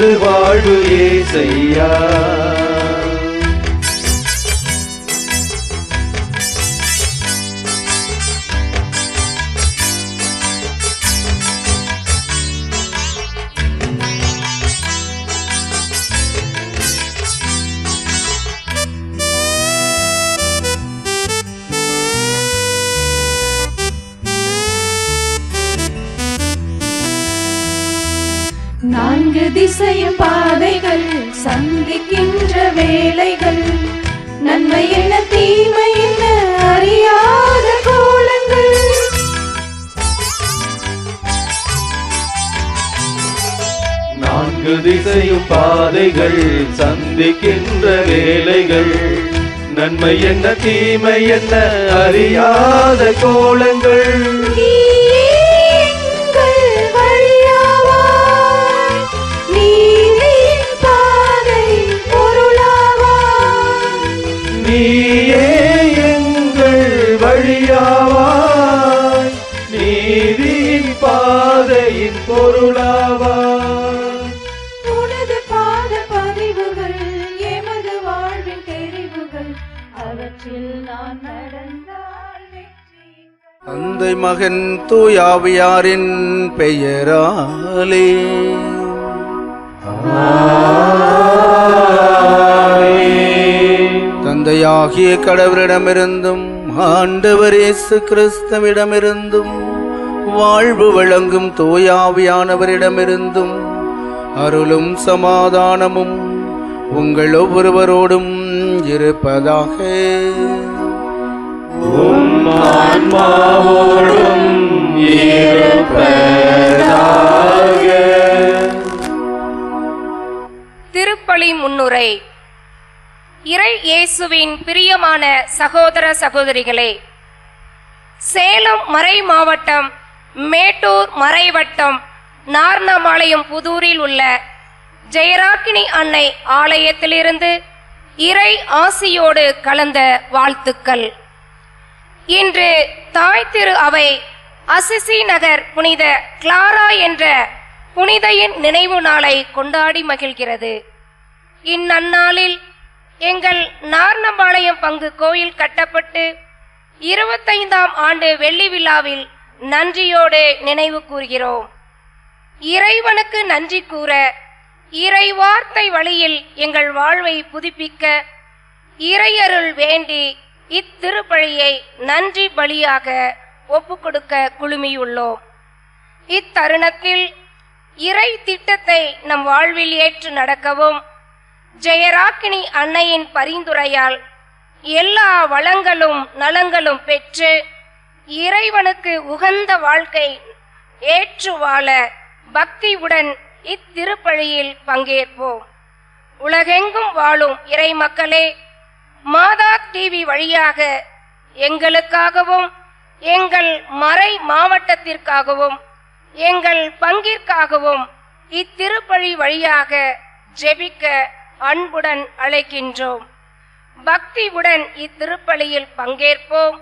எமது வாழ்வு ஏசையா. நான்கு திசையும் பாதைகள் சந்திக்கின்ற வேளைகள், நன்மை என்ன தீமை என்ன அறியாத கோலங்கள். நான்கு திசையும் பாதைகள் சந்திக்கின்ற வேளைகள், நன்மை என்ன தீமை என்ன அறியாத கோலங்கள். நீயே எங்கள் வழியாவாய், நீதியின் பாதையின் பொருளாவாய். உனது பாத பதிவுகள் எமது வாழ்வின் தெரிவுகள், அவற்றில் நான் நடந்தால் வெற்றி. தந்தை மகன் தூயாவியாரின் பெயராலே தந்தையாகிய கடவுளிடமிருந்தும் ஆண்டவர் இயேசு கிறிஸ்துவிடமிருந்தும் வாழ்வு வழங்கும் தூயாவியானவரிடமிருந்தும் அருளும் சமாதானமும் உங்கள் ஒவ்வொருவரோடும் இருப்பதாக. திருப்பலி முன்னுரை. இறை இயேசுவின் பிரியமான சகோதர சகோதரிகளே, சேலம் மறை மாவட்டம் மேட்டூர் மறைவட்டம் நார்னபாளையம் புதூரில் உள்ள ஜெயராக்கினி அன்னை ஆலயத்திலிருந்து இறை ஆசியோடு கலந்த வாழ்த்துக்கள். இன்று தாய் திரு அவை அசிசி நகர் புனித கிளாரா என்ற புனிதையின் நினைவு நாளை கொண்டாடி மகிழ்கிறது. இந்நன்னாளில் எங்கள் நார்னபாளையம் பங்கு கோயில் கட்டப்பட்டு 25ஆம் ஆண்டு வெள்ளி விழாவில் நன்றியோடு நினைவு கூறுகிறோம். இறைவனுக்கு நன்றி கூற, இறை வார்த்தை வழியில் எங்கள் வாழ்வை புதுப்பிக்க இறையருள் வேண்டி இத்திருப்பலியை நன்றி பலியாக ஒப்புக்கொடுக்க குழுமியுள்ளோம். இத்தருணத்தில் இறை திட்டத்தை நம் வாழ்வில் ஏற்று நடக்கவும், ஜெயராக்கினி அன்னையின் பரிந்துரையால் எல்லா வளங்களும் நலங்களும் பெற்று இறைவனுக்கு உகந்த வாழ்க்கை ஏற்று வாழ பக்தியுடன் இத்திருப்பலியில் பங்கேற்போம். உலகெங்கும் வாழும் இறை மக்களே, மாதா டிவி வழியாக எங்களுக்காகவும் எங்கள் மறை மாவட்டத்திற்காகவும் எங்கள் பங்கிற்காகவும் இத்திருப்பலி வழியாக ஜெபிக்க அன்புடன் அழைக்கின்றோம். பக்தியுடன் இத்திருப்பலியில் பங்கேற்போம்.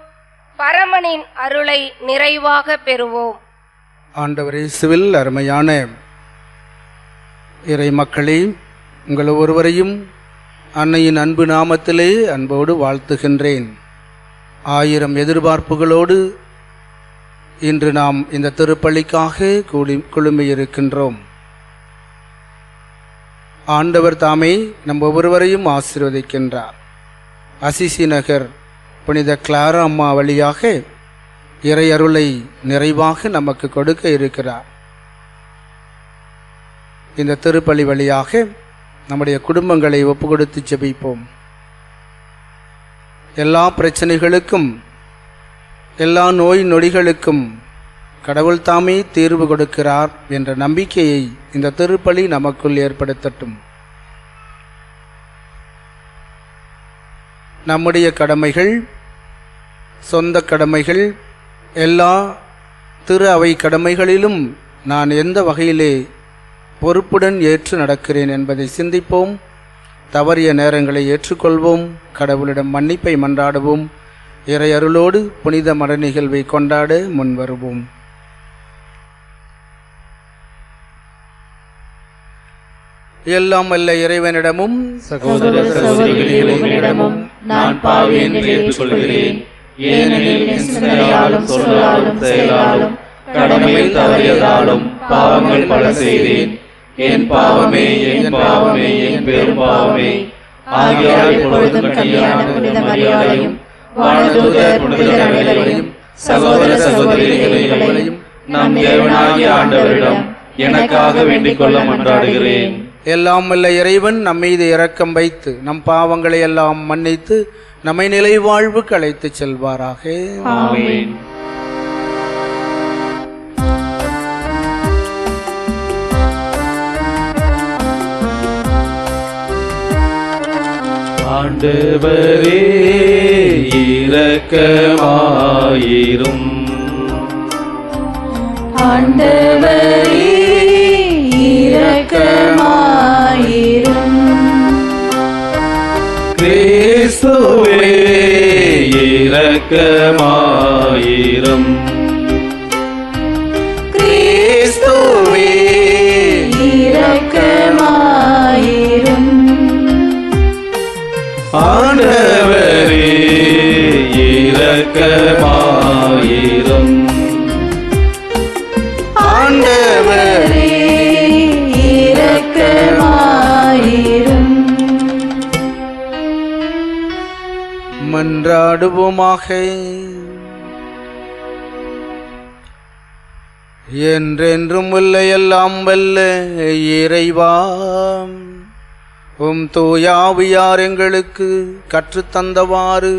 பரமனின் அருளை நிறைவாக பெறுவோம். ஆண்டவர் இயேசுவில் அருமையான இறை மக்களே, உங்கள் ஒருவரையும் அன்னையின் அன்பு நாமத்திலே அன்போடு வாழ்த்துகின்றேன். 1000 எதிர்பார்ப்புகளோடு இன்று நாம் இந்த திருப்பலிக்காக குழுமியிருக்கின்றோம். ஆண்டவர் தாமே நம் ஒவ்வொருவரையும் ஆசீர்வதிக்கின்றார். அசிசி நகர் புனித கிளாரா அம்மா வழியாக இறை அருளை நிறைவாக நமக்கு கொடுக்க இருக்கிறார். இந்த திருப்பலி வழியாக நம்முடைய குடும்பங்களை ஒப்புக்கொடுத்து ஜெபிப்போம். எல்லா பிரச்சனைகளுக்கும் எல்லா நோய் நொடிகளுக்கும் கடவுள் தாமே தீர்வு கொடுக்கிறார் என்ற நம்பிக்கையை இந்த திருப்பலி நமக்குள் ஏற்படுத்தட்டும். நம்முடைய கடமைகள், சொந்த கடமைகள், எல்லா திரு அவை கடமைகளிலும் நான் எந்த வகையிலே பொறுப்புடன் ஏற்று நடக்கிறேன் என்பதை சிந்திப்போம். தவறிய நேரங்களை ஏற்றுக்கொள்வோம். கடவுளிடம் மன்னிப்பை மன்றாடுவோம். இறை அருளோடு புனித மர நிகழ்வை கொண்டாட முன்வருவோம். எல்லாம் வல்ல இறைவனிடமும் சகோதர சகோதரிகளே, உங்களிடமும் நான் பாவி என்று ஏற்றுக்கொள்கிறேன். ஏனெனில் என் சிந்தனையாலும் சொல்லாலும் செயலாலும் கடமையில் தவறியதாலும் பாவங்கள் பல செய்தேன். என் பாவமே, என் பாவமே, என் பெரும் பாவமே. ஆகையால் இப்பொழுதும் கன்னியான புனித மரியாதையும் வானதூதர் புனிதர் அனைவரையும் சகோதர சகோதரிகளையும் நம் தேவனாகிய ஆண்டவரிடம் எனக்காக வேண்டிக் கொள்ள மன்றாடுகிறேன். எல்லாம் வல்ல இறைவன் நம் மீது இரக்கம் வைத்து நம் பாவங்களை எல்லாம் மன்னித்து நம்மை நிலை வாழ்வுக்கு அழைத்துச் செல்வாராக. ஆமென். ஆண்டவரே இரக்கமாயிரும். ஆண்டவரே இரக்கமாயிரும். கிறிஸ்துவே இரக்கமாயிரும். கிறிஸ்துவே இரக்கமாயிரும். ஆண்டவரே இரக்கமாயிரும். ஆண்டவரே இரக்கமாயிரும். மன்றாடுவோமாக. என்றென்றும் உள்ள எல்லாம் வல்ல இறைவா, தூயாவியார் எங்களுக்கு கற்றுத்தந்தவாறு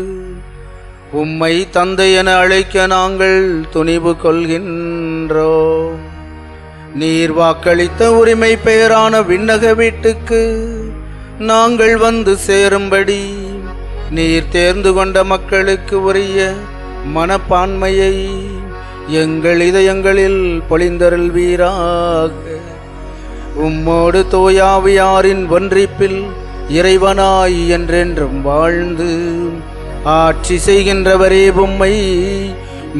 உம்மை தந்தை என அழைக்க நாங்கள் துணிவு கொள்கின்றோம். நீர் வாக்களித்த உரிமை பெயரான விண்ணக வீட்டுக்கு நாங்கள் வந்து சேரும்படி நீர் தேர்ந்து கொண்ட மக்களுக்கு உரிய மனப்பான்மையை எங்கள் இதயங்களில் பொழிந்தருள்வீராக. உம்மோடு தூயாவியாரின் ஒன்றிப்பில் இறைவனாய் என்றென்றும் வாழ்ந்து ஆட்சி செய்கின்றவரே உம்மை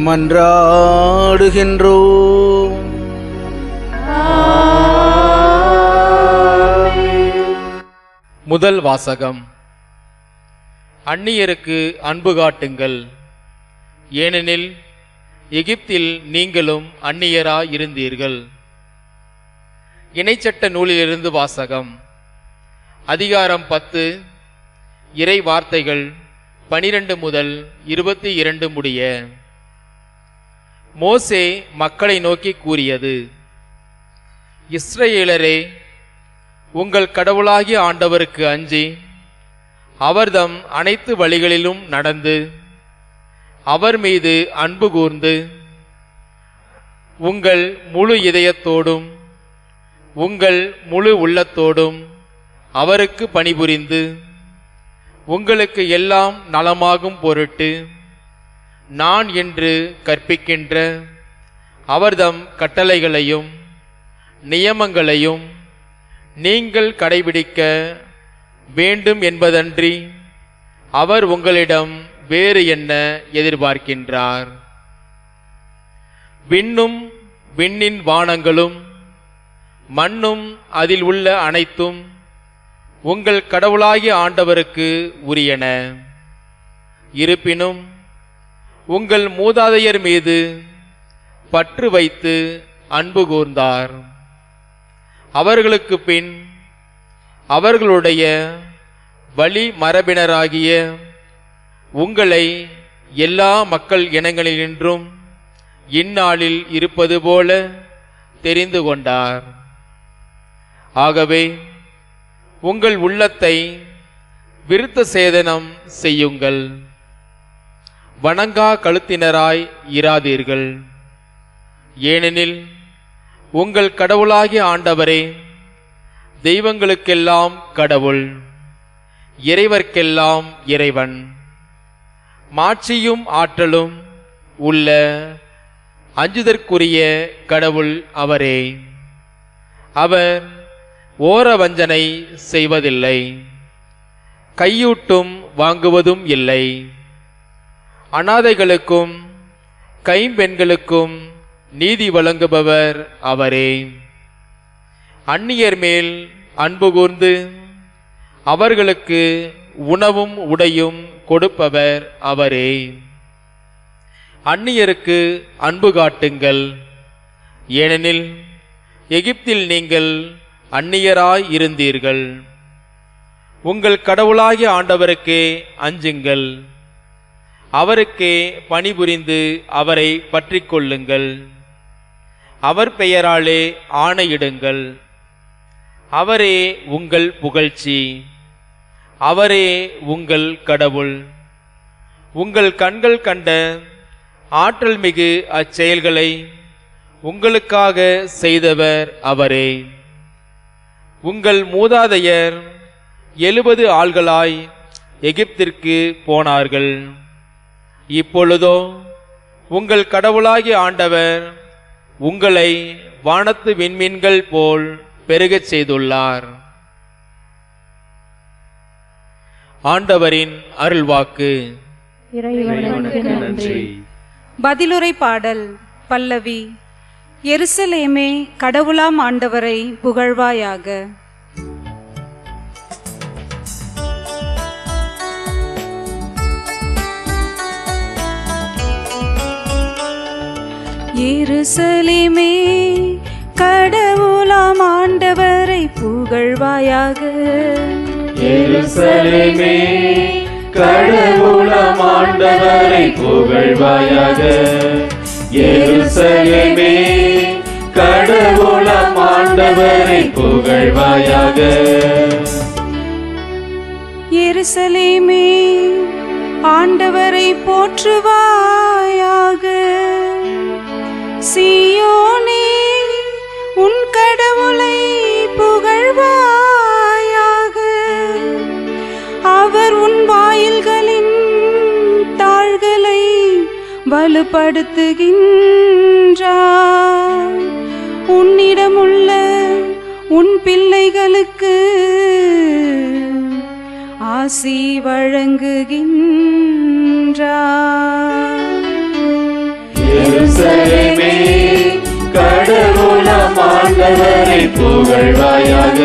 மன்றாடுகின்றோம். முதல் வாசகம். அந்நியருக்கு அன்பு காட்டுங்கள், ஏனெனில் எகிப்தில் நீங்களும் அந்நியராயிருந்தீர்கள். இணைச்சட்ட நூலிலிருந்து வாசகம். அதிகாரம் 10, இறை வார்த்தைகள் 12 முதல் 22 முடிய. மோசே மக்களை நோக்கி கூறியது: இஸ்ரவேலரே, உங்கள் கடவுளாகிய ஆண்டவருக்கு அஞ்சி அவர்தம் அனைத்து வழிகளிலும் நடந்து அவர் மீது அன்பு கூர்ந்து உங்கள் முழு இதயத்தோடும் உங்கள் முழு உள்ளத்தோடும் அவருக்கு பணிபுரிந்து உங்களுக்கு எல்லாம் நலமாகும் பொருட்டு நான் என்று கற்பிக்கின்ற அவர்தம் கட்டளைகளையும் நியமங்களையும் நீங்கள் கடைபிடிக்க வேண்டும் என்பதன்றி அவர் உங்களிடம் வேறு என்ன எதிர்பார்க்கின்றார்? விண்ணும் விண்ணின் வானங்களும் மண்ணும் அதில் உள்ள அனைத்தும் உங்கள் கடவுளாகிய ஆண்டவருக்கு உரியன. இருப்பினும் உங்கள் மூதாதையர் மீது பற்று வைத்து அன்பு கூர்ந்தார். அவர்களுக்கு பின் அவர்களுடைய வழி மரபினராகிய உங்களை எல்லா மக்கள் இனங்களினின்றும் இந்நாளில் இருப்பது போல தெரிந்து கொண்டார். ஆகவே உங்கள் உள்ளத்தை விருத்த சேதனம் செய்யுங்கள், வணங்கா கழுத்தினராய் இராதீர்கள். ஏனெனில் உங்கள் கடவுளாகிய ஆண்டவரே தெய்வங்களுக்கெல்லாம் கடவுள், இறைவர்க்கெல்லாம் இறைவன். மாட்சியும் ஆற்றலும் உள்ள அஞ்சுதற்குரிய கடவுள் அவரே. அவர் ஓர வஞ்சனை செய்வதில்லை, கையூட்டும் வாங்குவதும் இல்லை. அனாதைகளுக்கும் கைம்பெண்களுக்கும் நீதி வழங்குபவர் அவரே. அந்நியர் மேல் அன்பு கூர்ந்து அவர்களுக்கு உணவும் உடையும் கொடுப்பவர் அவரே. அந்நியருக்கு அன்பு காட்டுங்கள், ஏனெனில் எகிப்தில் நீங்கள் அந்நியராய் இருந்தீர்கள். உங்கள் கடவுளாகிய ஆண்டவருக்கே அஞ்சுங்கள், அவருக்கே பணிபுரிந்து அவரை பற்றிக் கொள்ளுங்கள். அவர் பெயராலே ஆணையிடுங்கள். அவரே உங்கள் புகழ்ச்சி, அவரே உங்கள் கடவுள். உங்கள் கண்கள் கண்ட ஆற்றல் மிகு அச்செயல்களை உங்களுக்காக செய்தவர் அவரே. உங்கள் மூதாதையர் 70 ஆள்களாய் எகிப்திற்கு போனார்கள். இப்பொழுதோ உங்கள் கடவுளாகிய ஆண்டவர் உங்களை வானத்து விண்மீன்கள் போல் பெருகச் செய்துள்ளார். ஆண்டவரின் அருள்வாக்கு. இறைவனுக்கு நன்றி. பதிலுரை பாடல் பல்லவி. எருசலேமே கடவுளாம் ஆண்டவரை புகழ்வாயாக. எருசலேமே கடவுளாம் ஆண்டவரை புகழ்வாயாக. எருசலேமே கடவுளாம் ஆண்டவரை புகழ்வாயாக. எருசலேமே கடவுளாம் ஆண்டவரை புகழ்வாயாக. எருசலேமே ஆண்டவரை போற்றுவாயாக. சீயோனே உன் கடவுளை புகழ்வாயாக. அவர் உன் வாயில்களின் தாள்களை வலுப்படுத்துகின்றார். உன்னிடமுள்ள உன் பிள்ளைகளுக்கு ஆசி வழங்குகின்றார். எருசலேமே கடவுளாம் ஆண்டவரை புகழ்வாயாக.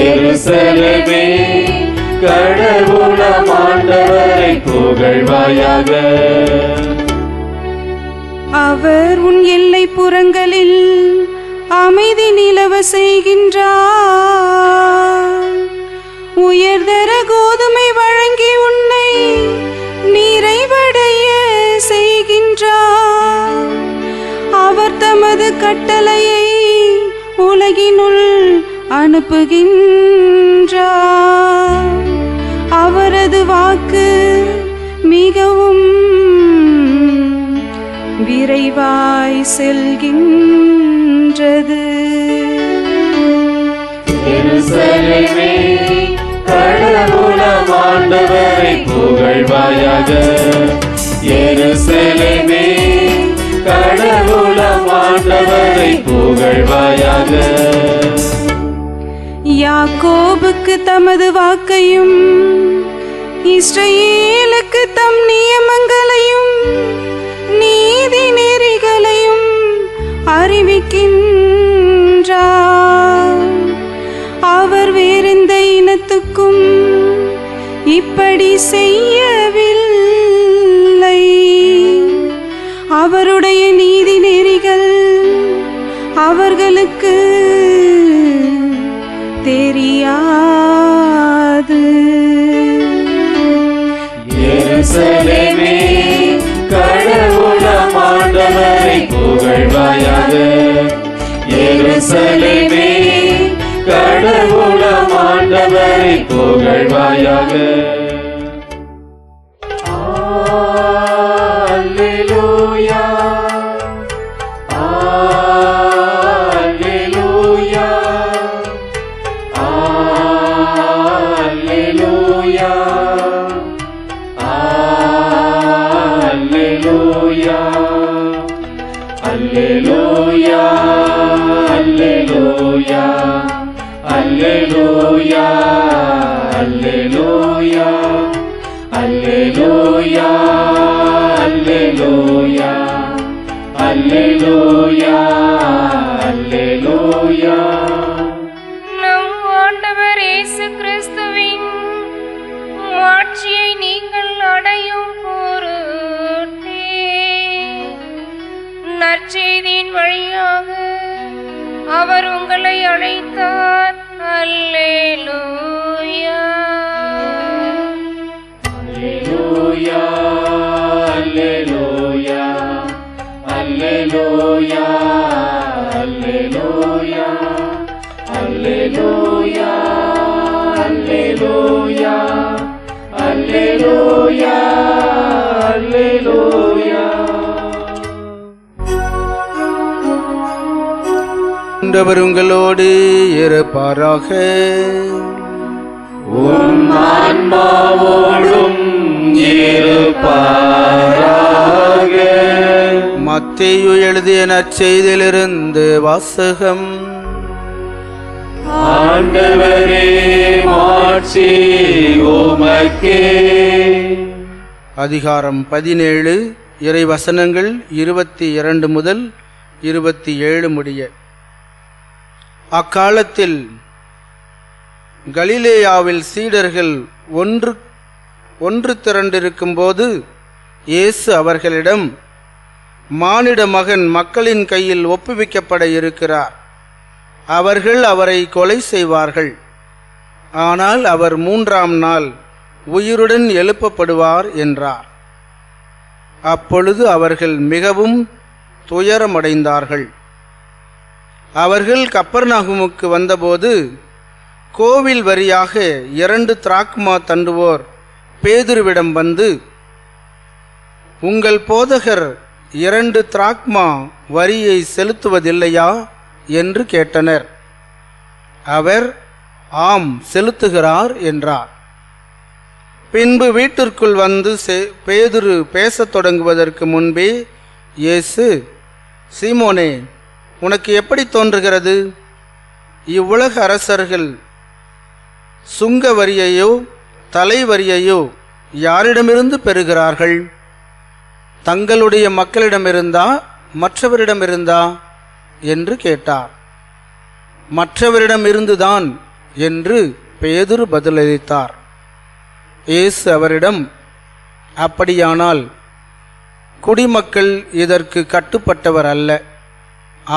எருசலேமே கடவுளாம் ஆண்டவரை புகழ்வாயாக. அவர் உன் எல்லை புறங்களில் அமைதி நிலவ செய்கின்றார். உயர்தர கோதுமை வழங்கி உன்னை நிறைவடைய செய்கின்றார். அவர் தமது கட்டளையை உலகினுள் அனுப்புகின்றார். அவரது வாக்கு மிகவும் விரைவாய் செல்கின்றது. எருசலேமே கடவுளாம் ஆண்டவரை புகழ்வாயாக. எருசலேமே கடவுளாம் ஆண்டவரை புகழ்வாயாக. யாக்கோபுக்கு தமது வாக்கையும் இஸ்ரவேலுக்கு தம் நியமங்களையும் நீதி நெறிகளையும் அறிவிக்கின்றார். அவர் வேறெந்த இனத்துக்கும் இப்படி செய்யவில்லை. அவருடைய நீதி நெறிகள் அவர்களுக்கு தெரியாது. எருசலேமே கடவுளாம் ஆண்டவரை புகழ்வாயாக. எருசலேமே கடவுளாம் ஆண்டவரை புகழ்வாயாக. அல்லேலூயா அல்லேலூயா அல்லேலூயா அல்லேலூயா அல்லேலூயா அல்லேலூயா அல்லேலூயா அல்லேலூயா. கிறிஸ்துவின் மாட்சியை நீங்கள் அடையும் பொருட்டே நற்செய்தியின் வழியாக அவர் உங்களை அழைத்தார். அல்லேலூயா. Alleluia, Alleluia, Alleluia, Alleluia, Alleluia, Alleluia, Alleluia, Alleluia. ஆண்டவர் உங்களோடு இருப்பாராக. உம் ஆன்மாவோடும் இருப்பாராக. மத்தேயு எழுதிய நற்செய்தியிலிருந்து வாசகம். ஆண்டவரே, மாட்சி உமக்கே. அதிகாரம் 17, இறை வசனங்கள் 22 முதல் 27 முடிய. அக்காலத்தில் கலிலேயாவில் சீடர்கள் ஒன்று திரண்டிருக்கும்போது இயேசு அவர்களிடம், மானிட மகன் மக்களின் கையில் ஒப்புவிக்கப்பட இருக்கிறார். அவர்கள் அவரை கொலை செய்வார்கள். ஆனால் அவர் 3ஆம் நாள் உயிருடன் எழுப்பப்படுவார் என்றார். அப்பொழுது அவர்கள் மிகவும் துயரமடைந்தார்கள். அவர்கள் கப்பர்நகூமுக்கு வந்தபோது கோவில் வரியாக 2 திராக்மா தண்டுவோர் பேதுருவிடம் வந்து, உங்கள் போதகர் 2 திராக்மா வரியை செலுத்துவதில்லையா என்று கேட்டனர். அவர், ஆம், செலுத்துகிறார் என்றார். பின்பு வீட்டிற்குள் வந்து பேதுரு பேசத் தொடங்குவதற்கு முன்பே இயேசு, சீமோனே, உனக்கு எப்படி தோன்றுகிறது? இவ்வுலக அரசர்கள் சுங்க வரியையோ தலைவரியையோ யாரிடமிருந்து பெறுகிறார்கள்? தங்களுடைய மக்களிடமிருந்தா மற்றவரிடமிருந்தா என்று கேட்டார். மற்றவரிடமிருந்துதான் என்று பேதுரு பதிலளித்தார். இயேசு அவரிடம், அப்படியானால் குடிமக்கள் இதற்கு கட்டுப்பட்டவர் அல்ல.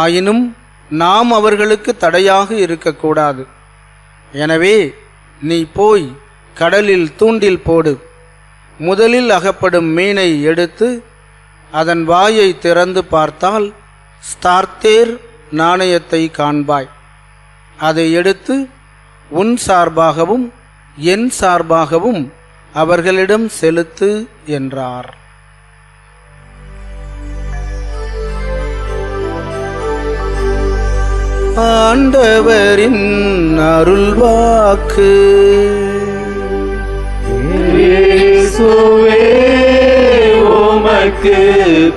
ஆயினும் நாம் அவர்களுக்கு தடையாக இருக்கக்கூடாது. எனவே நீ போய் கடலில் தூண்டில் போடு. முதலில் அகப்படும் மீனை எடுத்து அதன் வாயை திறந்து பார்த்தால் ஸ்தார்த்தேர் நாணயத்தை காண்பாய். அதை எடுத்து உன் சார்பாகவும் என் சார்பாகவும் அவர்களிடம் செலுத்து என்றார். ஆண்டவரின் அருள்வாக்கு. இயேசுவே, உமக்கு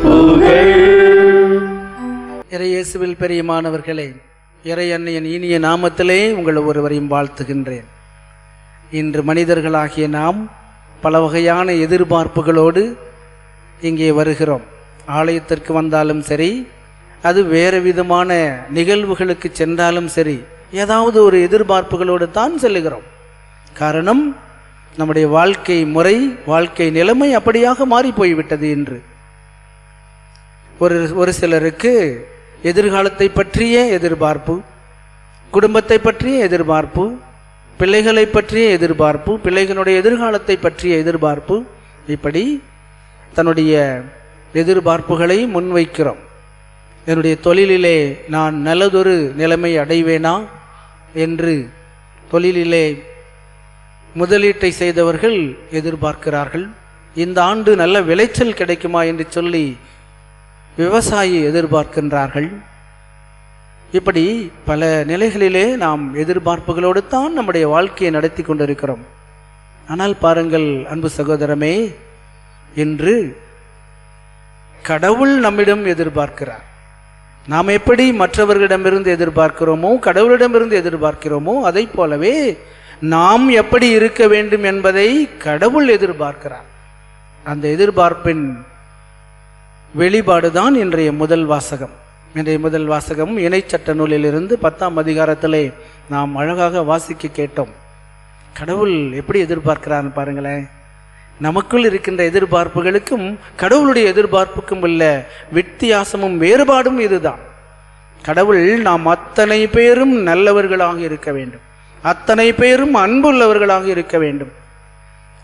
புகழ். இறையேசுவில் பிரியமானவர்களே, இறை அன்னையின் இனிய நாமத்திலே உங்கள் ஒருவரையும் வாழ்த்துகின்றேன். இன்று மனிதர்களாகிய நாம் பல வகையான எதிர்பார்ப்புகளோடு இங்கே வருகிறோம். ஆலயத்திற்கு வந்தாலும் சரி, அது வேறு விதமான நிகழ்வுகளுக்கு சென்றாலும் சரி, ஏதாவது ஒரு எதிர்பார்ப்புகளோடு தான் செல்லுகிறோம். காரணம், நம்முடைய வாழ்க்கை முறை, வாழ்க்கை நிலைமை அப்படியாக மாறி போய்விட்டது. என்று ஒரு சிலருக்கு எதிர்காலத்தை பற்றிய எதிர்பார்ப்பு, குடும்பத்தை பற்றிய எதிர்பார்ப்பு, பிள்ளைகளை பற்றிய எதிர்பார்ப்பு, பிள்ளைகளுடைய எதிர்காலத்தை பற்றிய எதிர்பார்ப்பு, இப்படி தன்னுடைய எதிர்பார்ப்புகளை முன்வைக்கிறோம். என்னுடைய தொழிலிலே நான் நல்லதொரு நிலைமை அடைவேனா என்று தொழிலிலே முதலீட்டை செய்தவர்கள் எதிர்பார்க்கிறார்கள். இந்த ஆண்டு நல்ல விளைச்சல் கிடைக்குமா என்று சொல்லி விவசாயி எதிர்பார்க்கின்றார்கள். இப்படி பல நிலைகளிலே நாம் எதிர்பார்ப்புகளோடு தான் நம்முடைய வாழ்க்கையை நடத்தி கொண்டிருக்கிறோம். ஆனால் பாருங்கள் அன்பு சகோதரமே, இன்று கடவுள் நம்மிடம் எதிர்பார்க்கிறார். நாம் எப்படி மற்றவர்களிடமிருந்து எதிர்பார்க்கிறோமோ, கடவுளிடமிருந்து எதிர்பார்க்கிறோமோ, அதை போலவே நாம் எப்படி இருக்க வேண்டும் என்பதை கடவுள் எதிர்பார்க்கிறார். அந்த எதிர்பார்ப்பின் வெளிப்பாடுதான் இன்றைய முதல் வாசகம். இன்றைய முதல் வாசகம் இணைச்சட்ட நூலிலிருந்து 10ஆம் அதிகாரத்திலே நாம் அழகாக வாசிக்க கேட்டோம். கடவுள் எப்படி எதிர்பார்க்கிறான்னு பாருங்களேன். நமக்குள் இருக்கின்ற எதிர்பார்ப்புகளுக்கும் கடவுளுடைய எதிர்பார்ப்புக்கும் உள்ள வித்தியாசமும் வேறுபாடும் இதுதான். கடவுள் நாம் அத்தனை பேரும் நல்லவர்களாக இருக்க வேண்டும், அத்தனை பேரும் அன்புள்ளவர்களாக இருக்க வேண்டும்.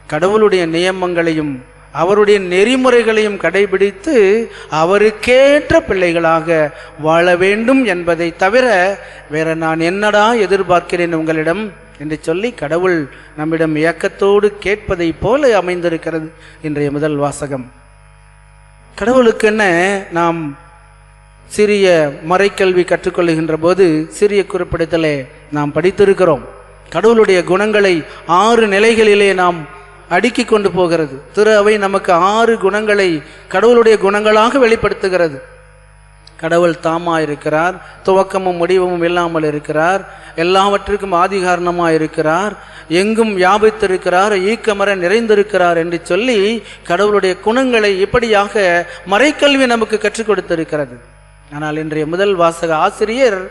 கடவுளுடைய நியமங்களையும் அவருடைய நெறிமுறைகளையும் கடைபிடித்து அவருக்கேற்ற பிள்ளைகளாக வாழ வேண்டும் என்பதை தவிர வேற நான் என்னடா எதிர்பார்க்கிறேன் உங்களிடம் என்று சொல்லி கடவுள் நம்மிடம் இயக்கத்தோடு கேட்பதை போல அமைந்திருக்கிறது இன்றைய முதல் வாசகம். கடவுளுக்கு என்ன, நாம் சிறிய மறைக்கல்வி கற்றுக்கொள்ளுகின்ற போது சிறிய குறிப்பிடத்திலே நாம் படித்திருக்கிறோம். கடவுளுடைய குணங்களை 6 நிலைகளிலே நாம் அடுக்கி கொண்டு போகிறது. திரு அவை நமக்கு 6 குணங்களை கடவுளுடைய குணங்களாக வெளிப்படுத்துகிறது. கடவுள் தாமா இருக்கிறார், துவக்கமும் முடிவும் இல்லாமல் இருக்கிறார், எல்லாவற்றுக்கும் ஆதி காரணமாக இருக்கிறார், எங்கும் வியாபித்திருக்கிறார், ஈக்கமர நிறைந்திருக்கிறார் என்று சொல்லி கடவுளுடைய குணங்களை இப்படியாக மறைக்கல்வி நமக்கு கற்றுக் கொடுத்திருக்கிறது. ஆனால் இன்றைய முதல் வாசக ஆசிரியர்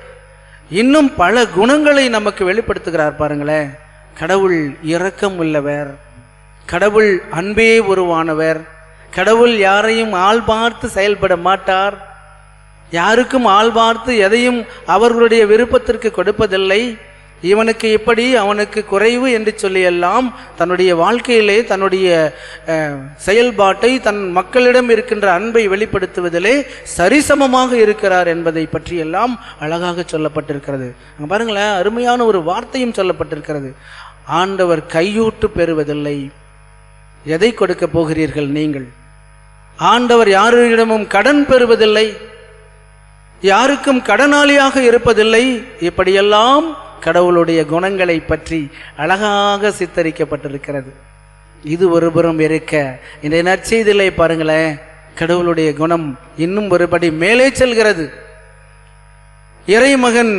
இன்னும் பல குணங்களை நமக்கு வெளிப்படுத்துகிறார். பாருங்களேன், கடவுள் இரக்கம் உள்ளவர், கடவுள் அன்பே உருவானவர், கடவுள் யாரையும் ஆள் பார்த்து செயல்பட மாட்டார், யாருக்கும் ஆள் பார்த்து எதையும் அவர்களுடைய விருப்பத்திற்கு கொடுப்பதில்லை, இவனுக்கு இப்படி அவனுக்கு குறைவு என்று சொல்லியெல்லாம் தன்னுடைய வாழ்க்கையிலே தன்னுடைய செயல்பாட்டை தன் மக்களிடம் இருக்கின்ற அன்பை வெளிப்படுத்துவதிலே சரிசமமாக இருக்கிறார் என்பதை பற்றியெல்லாம் அழகாக சொல்லப்பட்டிருக்கிறது. அங்கே பாருங்களேன், அருமையான ஒரு வார்த்தையும் சொல்லப்பட்டிருக்கிறது. ஆண்டவர் கையூட்டு பெறுவதில்லை. எதை கொடுக்க போகிறீர்கள் நீங்கள்? ஆண்டவர் யாரிடமும் கடன் பெறுவதில்லை, யாருக்கும் கடனாளியாக இருப்பதில்லை. இப்படியெல்லாம் கடவுளுடைய குணங்களை பற்றி அழகாக சித்தரிக்கப்பட்டிருக்கிறது. இது ஒருபுறம் இருக்க, இந்த நற்செய்தியிலே பாருங்களேன், கடவுளுடைய குணம் இன்னும் ஒருபடி மேலே செல்கிறது. இறைமகன்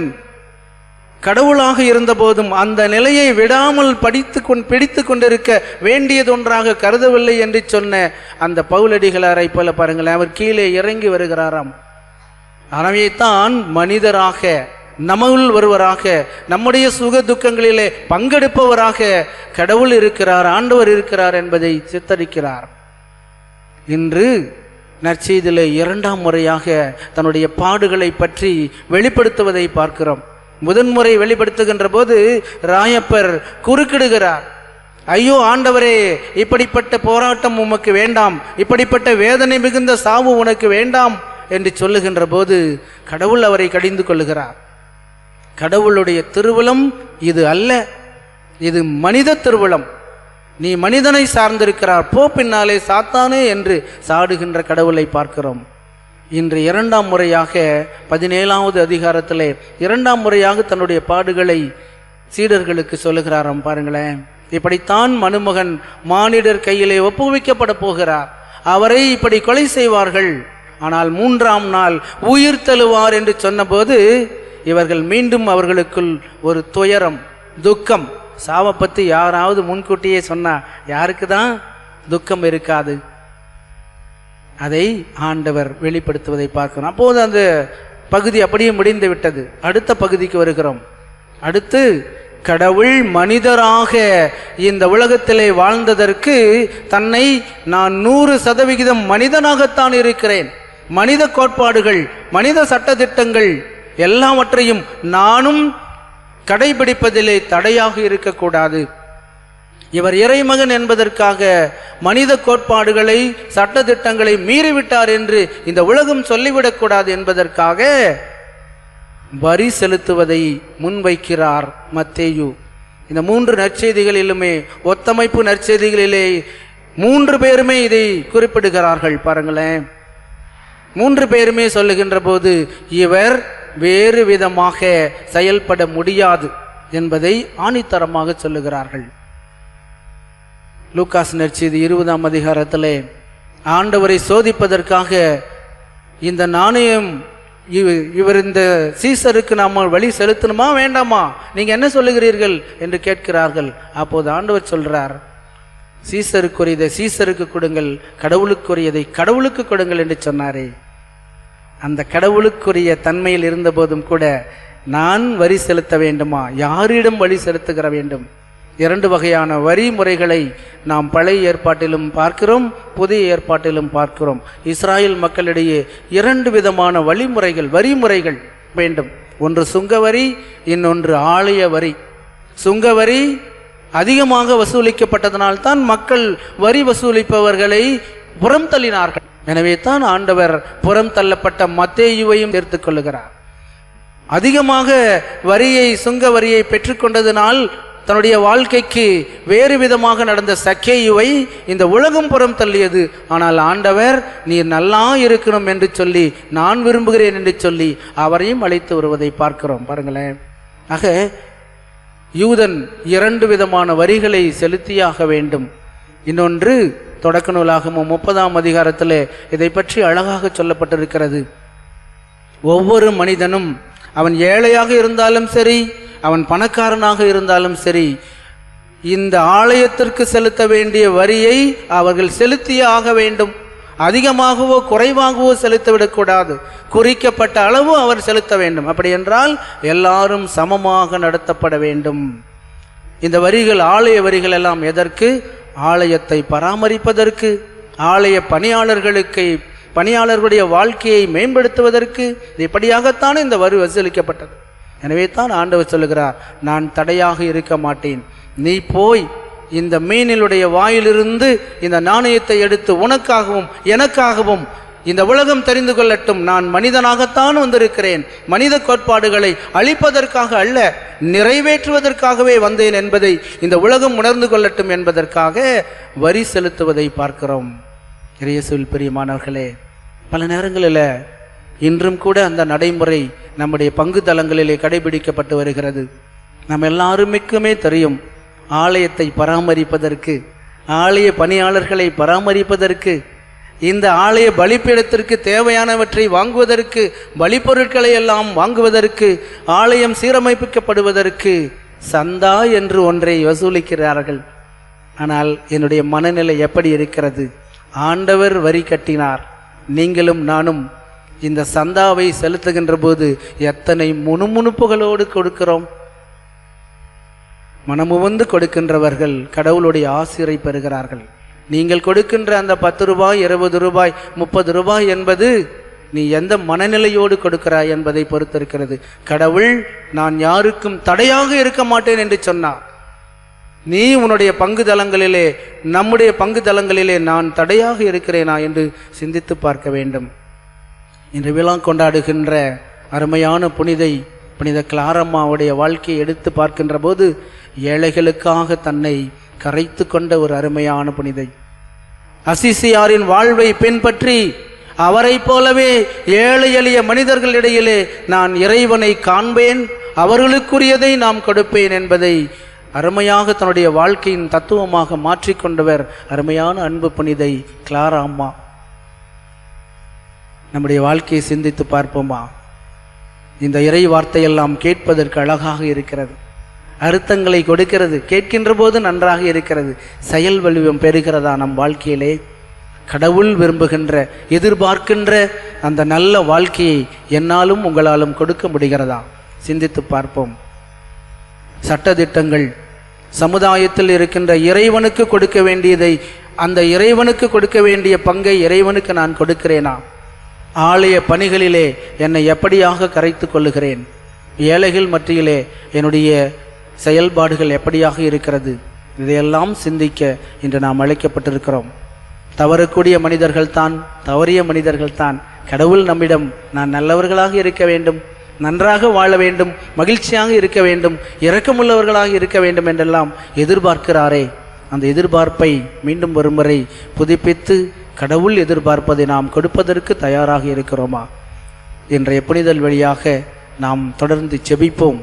கடவுளாக இருந்த போதும் அந்த நிலையை விடாமல் பிடித்து கொண்டிருக்க வேண்டியதொன்றாக கருதவில்லை என்று சொன்ன அந்த பவுலடிகளாரை போல பாருங்களேன், அவர் கீழே இறங்கி வருகிறாராம். அவனைத்தான் மனிதராக, நம்முள் ஒருவராக, நம்முடைய சுக துக்கங்களிலே பங்கெடுப்பவராக கடவுள் இருக்கிறார், ஆண்டவர் இருக்கிறார் என்பதை சித்தரிக்கிறார். இன்று நற்செய்தியிலே 2ஆம் முறையாக தன்னுடைய பாடுகளை பற்றி வெளிப்படுத்துவதை பார்க்கிறோம். முதன்முறை வெளிப்படுத்துகின்ற போது ராயப்பர் குறுக்கிடுகிறார். ஐயோ ஆண்டவரே, இப்படிப்பட்ட போராட்டம் உமக்கு வேண்டாம், இப்படிப்பட்ட வேதனை மிகுந்த சாவு உனக்கு வேண்டாம் என்று சொல்லுகின்ற போது கடவுள் அவரை கடிந்து கொள்ளுகிறார். கடவுளுடைய திருவுளம் இது அல்ல, இது மனித திருவுளம். நீ மனிதனை சார்ந்திருக்கிறார், போ பின்னாலே சாத்தானே என்று சாடுகின்ற கடவுளை பார்க்கிறோம். இன்று 2ஆம் முறையாக 17வது அதிகாரத்திலே 2ஆம் முறையாக தன்னுடைய பாடுகளை சீடர்களுக்கு சொல்லுகிறாராம். பாருங்களேன், இப்படித்தான் மனுமகன் மானிடர் கையிலே ஒப்புவிக்கப்பட போகிறார், அவரை இப்படி கொலை செய்வார்கள், ஆனால் 3ஆம் நாள் உயிர் தழுவார் என்று சொன்னபோது இவர்கள் மீண்டும் அவர்களுக்குள் ஒரு துயரம், துக்கம். சாவை பற்றி யாராவது முன்கூட்டியே சொன்னா யாருக்கு தான் துக்கம் இருக்காது? அதை ஆண்டவர் வெளிப்படுத்துவதை பார்க்கிறோம். அப்போது அந்த பகுதி அப்படியே முடிந்து விட்டது. அடுத்த பகுதிக்கு வருகிறோம். அடுத்து கடவுள் மனிதராக இந்த உலகத்திலே வாழ்ந்ததற்கு தன்னை நான் 100% மனிதனாகத்தான் இருக்கிறேன், மனித கோட்பாடுகள், மனித சட்டதிட்டங்கள் எல்லாவற்றையும் நானும் கடைபிடிப்பதிலே தடையாக இருக்கக்கூடாது. இவர் இறைமகன் என்பதற்காக மனித கோட்பாடுகளை சட்டதிட்டங்களை மீறிவிட்டார் என்று இந்த உலகம் சொல்லிவிடக்கூடாது என்பதற்காக வரி செலுத்துவதை முன்வைக்கிறார் மத்தேயு. இந்த 3 நற்செய்திகளிலுமே, ஒத்தமைப்பு நற்செய்திகளிலே 3 பேருமே இதை குறிப்பிடுகிறார்கள். பாருங்களேன், 3 பேருமே சொல்லுகின்ற போது இவர் வேறு விதமாக செயல்பட முடியாது என்பதை ஆணித்தரமாக சொல்லுகிறார்கள். லூக்காஸ் நற்செய்தி 20ஆம் அதிகாரத்திலே ஆண்டவரை சோதிப்பதற்காக இந்த நாணயம் இவர் இந்த சீசருக்கு நாம் வழி செலுத்தணுமா வேண்டாமா, நீங்க என்ன சொல்லுகிறீர்கள் என்று கேட்கிறார்கள். அப்போது ஆண்டவர் சொல்றார், சீசருக்குரியதை சீசருக்கு கொடுங்கள், கடவுளுக்குரியதை கடவுளுக்கு கொடுங்கள் என்று சொன்னாரே. அந்த கடவுளுக்குரிய தன்மையில் இருந்த போதும் கூட நான் வரி செலுத்த வேண்டுமா? யாரிடம் வழி செலுத்துகிற வேண்டும்? 2 வகையான வரி முறைகளை நாம் பழைய ஏற்பாட்டிலும் பார்க்கிறோம், புதிய ஏற்பாட்டிலும் பார்க்கிறோம். இஸ்ராயேல் மக்களிடையே 2 விதமான வரிமுறைகள் வேண்டும். ஒன்று சுங்கவரி, இன்னொன்று ஆலய வரி. சுங்கவரி அதிகமாக வசூலிக்கப்பட்டதனால்தான் மக்கள் வரி வசூலிப்பவர்களை புறம் தள்ளினார்கள். எனவே தான் ஆண்டவர் புறம் தள்ளப்பட்ட மத்தேயுவையும் சேர்த்துக் கொள்ளுகிறார். அதிகமாக சுங்க வரியை பெற்றுக்கொண்டதனால் தன்னுடைய வாழ்க்கைக்கு வேறு விதமாக நடந்த சக்கேயுவை இந்த உலகம் புறம் தள்ளியது. ஆனால் ஆண்டவர் நீர் நல்லா இருக்கணும் என்று சொல்லி, நான் விரும்புகிறேன் என்று சொல்லி அவரையும் அழைத்து வருவதை பார்க்கிறோம். பாருங்களேன். ஆக யூதன் 2 விதமான வரிகளை செலுத்தியாக வேண்டும். இன்னொன்று தொடக்க நூலாகமம் 30ஆம் அதிகாரத்தில் இதை பற்றி அழகாக சொல்லப்பட்டிருக்கிறது. ஒவ்வொரு மனிதனும் அவன் ஏழையாக இருந்தாலும் சரி, அவன் பணக்காரனாக இருந்தாலும் சரி, இந்த ஆலயத்திற்கு செலுத்த வேண்டிய வரியை அவர்கள் செலுத்தியே ஆக வேண்டும். அதிகமாகவோ குறைவாகவோ செலுத்திவிடக்கூடாது. குறிக்கப்பட்ட அளவு அவர் செலுத்த வேண்டும். அப்படி என்றால் எல்லாரும் சமமாக நடத்தப்பட வேண்டும். இந்த வரிகள், ஆலய வரிகள் எல்லாம் எதற்கு? ஆலயத்தை பராமரிப்பதற்கு, ஆலய பணியாளர்களுடைய வாழ்க்கையை மேம்படுத்துவதற்கு. இப்படியாகத்தான் இந்த வரி வசூலிக்கப்பட்டது. எனவே தான் ஆண்டவர் சொல்லுகிறார், நான் தடையாக இருக்க மாட்டேன். நீ போய் இந்த மீனிலுடைய வாயிலிருந்து இந்த நாணயத்தை எடுத்து உனக்காகவும் எனக்காகவும் இந்த உலகம் தெரிந்து கொள்ளட்டும், நான் மனிதனாகத்தான் வந்திருக்கிறேன், மனித கோட்பாடுகளை அழிப்பதற்காக அல்ல, நிறைவேற்றுவதற்காகவே வந்தேன் என்பதை இந்த உலகம் உணர்ந்து கொள்ளட்டும் என்பதற்காக வரி செலுத்துவதை பார்க்கிறோம். இயேசுவில் பிரியமானவர்களே, பல நேரங்களில் இன்றும் கூட அந்த நடைமுறை நம்முடைய பங்கு தலங்களிலே கடைபிடிக்கப்பட்டு வருகிறது. நம்ம எல்லாருக்குமே தெரியும், ஆலயத்தை பராமரிப்பதற்கு, ஆலய பணியாளர்களை பராமரிப்பதற்கு, இந்த ஆலய பலிப்பீடத்திற்கு தேவையானவற்றை வாங்குவதற்கு, பலிப்பொருட்களை எல்லாம் வாங்குவதற்கு, ஆலயம் சீரமைப்பிக்கப்படுவதற்கு சந்தா என்று ஒன்றை வசூலிக்கிறார்கள். ஆனால் என்னுடைய மனநிலை எப்படி இருக்கிறது? ஆண்டவர் வரி கட்டினார். நீங்களும் நானும் இந்த சந்தாவை செலுத்துகின்ற போது எத்தனை முணுமுணுப்புகளோடு கொடுக்கிறோம். மனமுவந்து கொடுக்கின்றவர்கள் கடவுளுடைய ஆசிரை பெறுகிறார்கள். நீங்கள் கொடுக்கின்ற அந்த 10 ரூபாய், 20 ரூபாய், 30 ரூபாய் என்பது நீ எந்த மனநிலையோடு கொடுக்கிறாய் என்பதை பொறுத்திருக்கிறது. கடவுள் நான் யாருக்கும் தடையாக இருக்க மாட்டேன் என்று சொன்னார். நீ உன்னுடைய பங்கு தலங்களிலே, நம்முடைய பங்கு தலங்களிலே நான் தடையாக இருக்கிறேனா என்று சிந்தித்து பார்க்க வேண்டும். இன்று விழா கொண்டாடுகின்ற அருமையான புனித கிளாரம்மாவுடைய வாழ்க்கையை எடுத்து பார்க்கின்ற போது ஏழைகளுக்காக தன்னை கரைத்து கொண்ட ஒரு அருமையான புனிதை. அசிசியாரின் வாழ்வை பின்பற்றி அவரை போலவே ஏழை எளிய மனிதர்களிடையிலே நான் இறைவனை காண்பேன், அவர்களுக்குரியதை நாம் கொடுப்பேன் என்பதை அருமையாக தன்னுடைய வாழ்க்கையின் தத்துவமாக மாற்றிக்கொண்டவர் அருமையான அன்பு புனிதை கிளாரா அம்மா. நம்முடைய வாழ்க்கையை சிந்தித்து பார்ப்போமா? இந்த இறை வார்த்தையெல்லாம் கேட்பதற்கு அழகாக இருக்கிறது, அர்த்தங்களை கொடுக்கிறது, கேட்கின்ற போது நன்றாக இருக்கிறது. செயல் வடிவம் பெறுகிறதா நம் வாழ்க்கையிலே? கடவுள் விரும்புகின்ற, எதிர்பார்க்கின்ற அந்த நல்ல வாழ்க்கையை என்னாலும் உங்களாலும் கொடுக்க முடிகிறதா? சிந்தித்து பார்ப்போம். சட்டதிட்டங்கள், சமுதாயத்தில் இருக்கின்ற இறைவனுக்கு கொடுக்க வேண்டியதை, அந்த இறைவனுக்கு கொடுக்க வேண்டிய பங்கை இறைவனுக்கு நான் கொடுக்கிறேனா? ஆலய பணிகளிலே என்னை எப்படியாக கரைத்து கொள்ளுகிறேன்? ஏழைகள் மத்தியிலே என்னுடைய செயல்பாடுகள் எப்படியாக இருக்கிறது? இதையெல்லாம் சிந்திக்க இன்று நாம் அழைக்கப்பட்டிருக்கிறோம். தவறக்கூடிய மனிதர்கள்தான், தவறிய மனிதர்கள்தான். கடவுள் நம்மிடம் நான் நல்லவர்களாக இருக்க வேண்டும், நன்றாக வாழ வேண்டும், மகிழ்ச்சியாக இருக்க வேண்டும், இரக்கமுள்ளவர்களாக இருக்க வேண்டும் என்றெல்லாம் எதிர்பார்க்கிறாரே, அந்த எதிர்பார்ப்பை மீண்டும் ஒருமுறை புதுப்பித்து கடவுள் எதிர்பார்ப்பதை நாம் கொடுப்பதற்கு தயாராக இருக்கிறோமா? இன்றைய புனிதல் வழியாக நாம் தொடர்ந்து செபிப்போம்.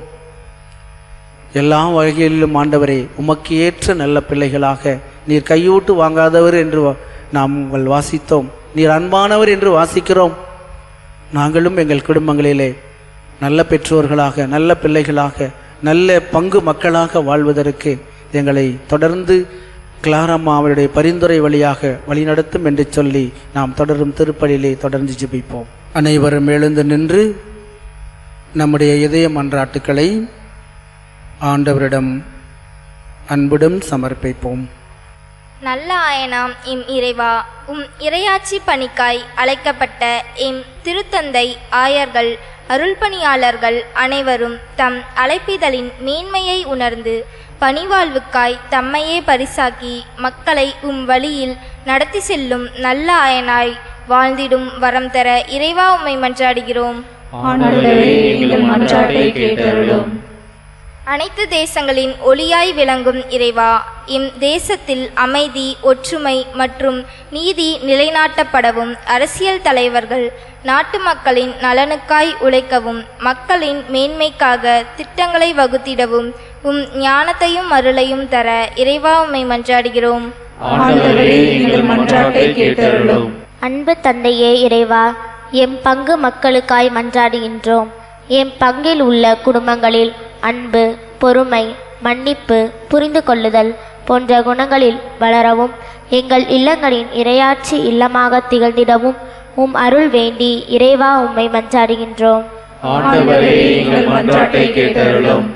எல்லா வகையிலும் ஆண்டவரே, உமக்கு ஏற்ற நல்ல பிள்ளைகளாக, நீர் கையூட்டு வாங்காதவர் என்று நாம் உங்கள் வாசித்தோம், நீர் அன்பானவர் என்று வாசிக்கிறோம். நாங்களும் எங்கள் குடும்பங்களிலே நல்ல பெற்றோர்களாக, நல்ல பிள்ளைகளாக, நல்ல பங்கு மக்களாக வாழ்வதற்கு எங்களை தொடர்ந்து கிளாரம்மா அவருடைய பரிந்துரை வழியாக வழிநடத்தும் என்று சொல்லி நாம் தொடரும் திருப்பலியிலே தொடர்ந்து ஜெபிப்போம். அனைவரும் எழுந்து நின்று நம்முடைய இதய மன்றாட்டுக்களை ஆண்டவரிடம் அன்புடன் சமர்ப்பிப்போம். நல்ல ஆயனாம் எம் இறைவா, உம் இறையாட்சி பணிக்காய் அழைக்கப்பட்ட எம் திருத்தந்தை ஆயர்கள் அருள்பணியாளர்கள் அனைவரும் தம் அழைப்பிதழின் மேன்மையை உணர்ந்து பணிவாழ்வுக்காய் தம்மையே பரிசாக்கி மக்களை உம் வழியில் நடத்தி செல்லும் நல்ல ஆயனாய் வாழ்ந்திடும் வரம் தர இறைவா உம்மை மன்றாடுகிறோம். ஆண்டவரே, எங்கள் மன்றாட்டை கேட்டருளும். அனைத்து தேசங்களின் ஒளியாய் விளங்கும் இறைவா, எம் தேசத்தில் அமைதி, ஒற்றுமை மற்றும் நீதி நிலைநாட்டப்படவும் அரசியல் தலைவர்கள் நாட்டு மக்களின் நலனுக்காய் உழைக்கவும் மக்களின் மேன்மைக்காக திட்டங்களை வகுத்திடவும் உம் ஞானத்தையும் அருளையும் தர இறைவா உம்மை மன்றாடுகிறோம். ஆண்டவரே, எங்கள் மன்றாட்டை கேட்டருளும். அன்பு தந்தையே இறைவா, எம் பங்கு மக்களுக்காய் மன்றாடுகின்றோம். எம் பங்கில் உள்ள குடும்பங்களில் அன்பு, பொறுமை, மன்னிப்பு, புரிந்து கொள்ளுதல் போன்ற குணங்களில் வளரவும் எங்கள் இல்லங்களின் இறையாட்சி இல்லமாக திகழ்ந்திடவும் உம் அருள் வேண்டி இறைவா உம்மை மன்றாடுகின்றோம். ஆண்டவரே, எங்கள் மன்றாட்டை கேட்டருளும்.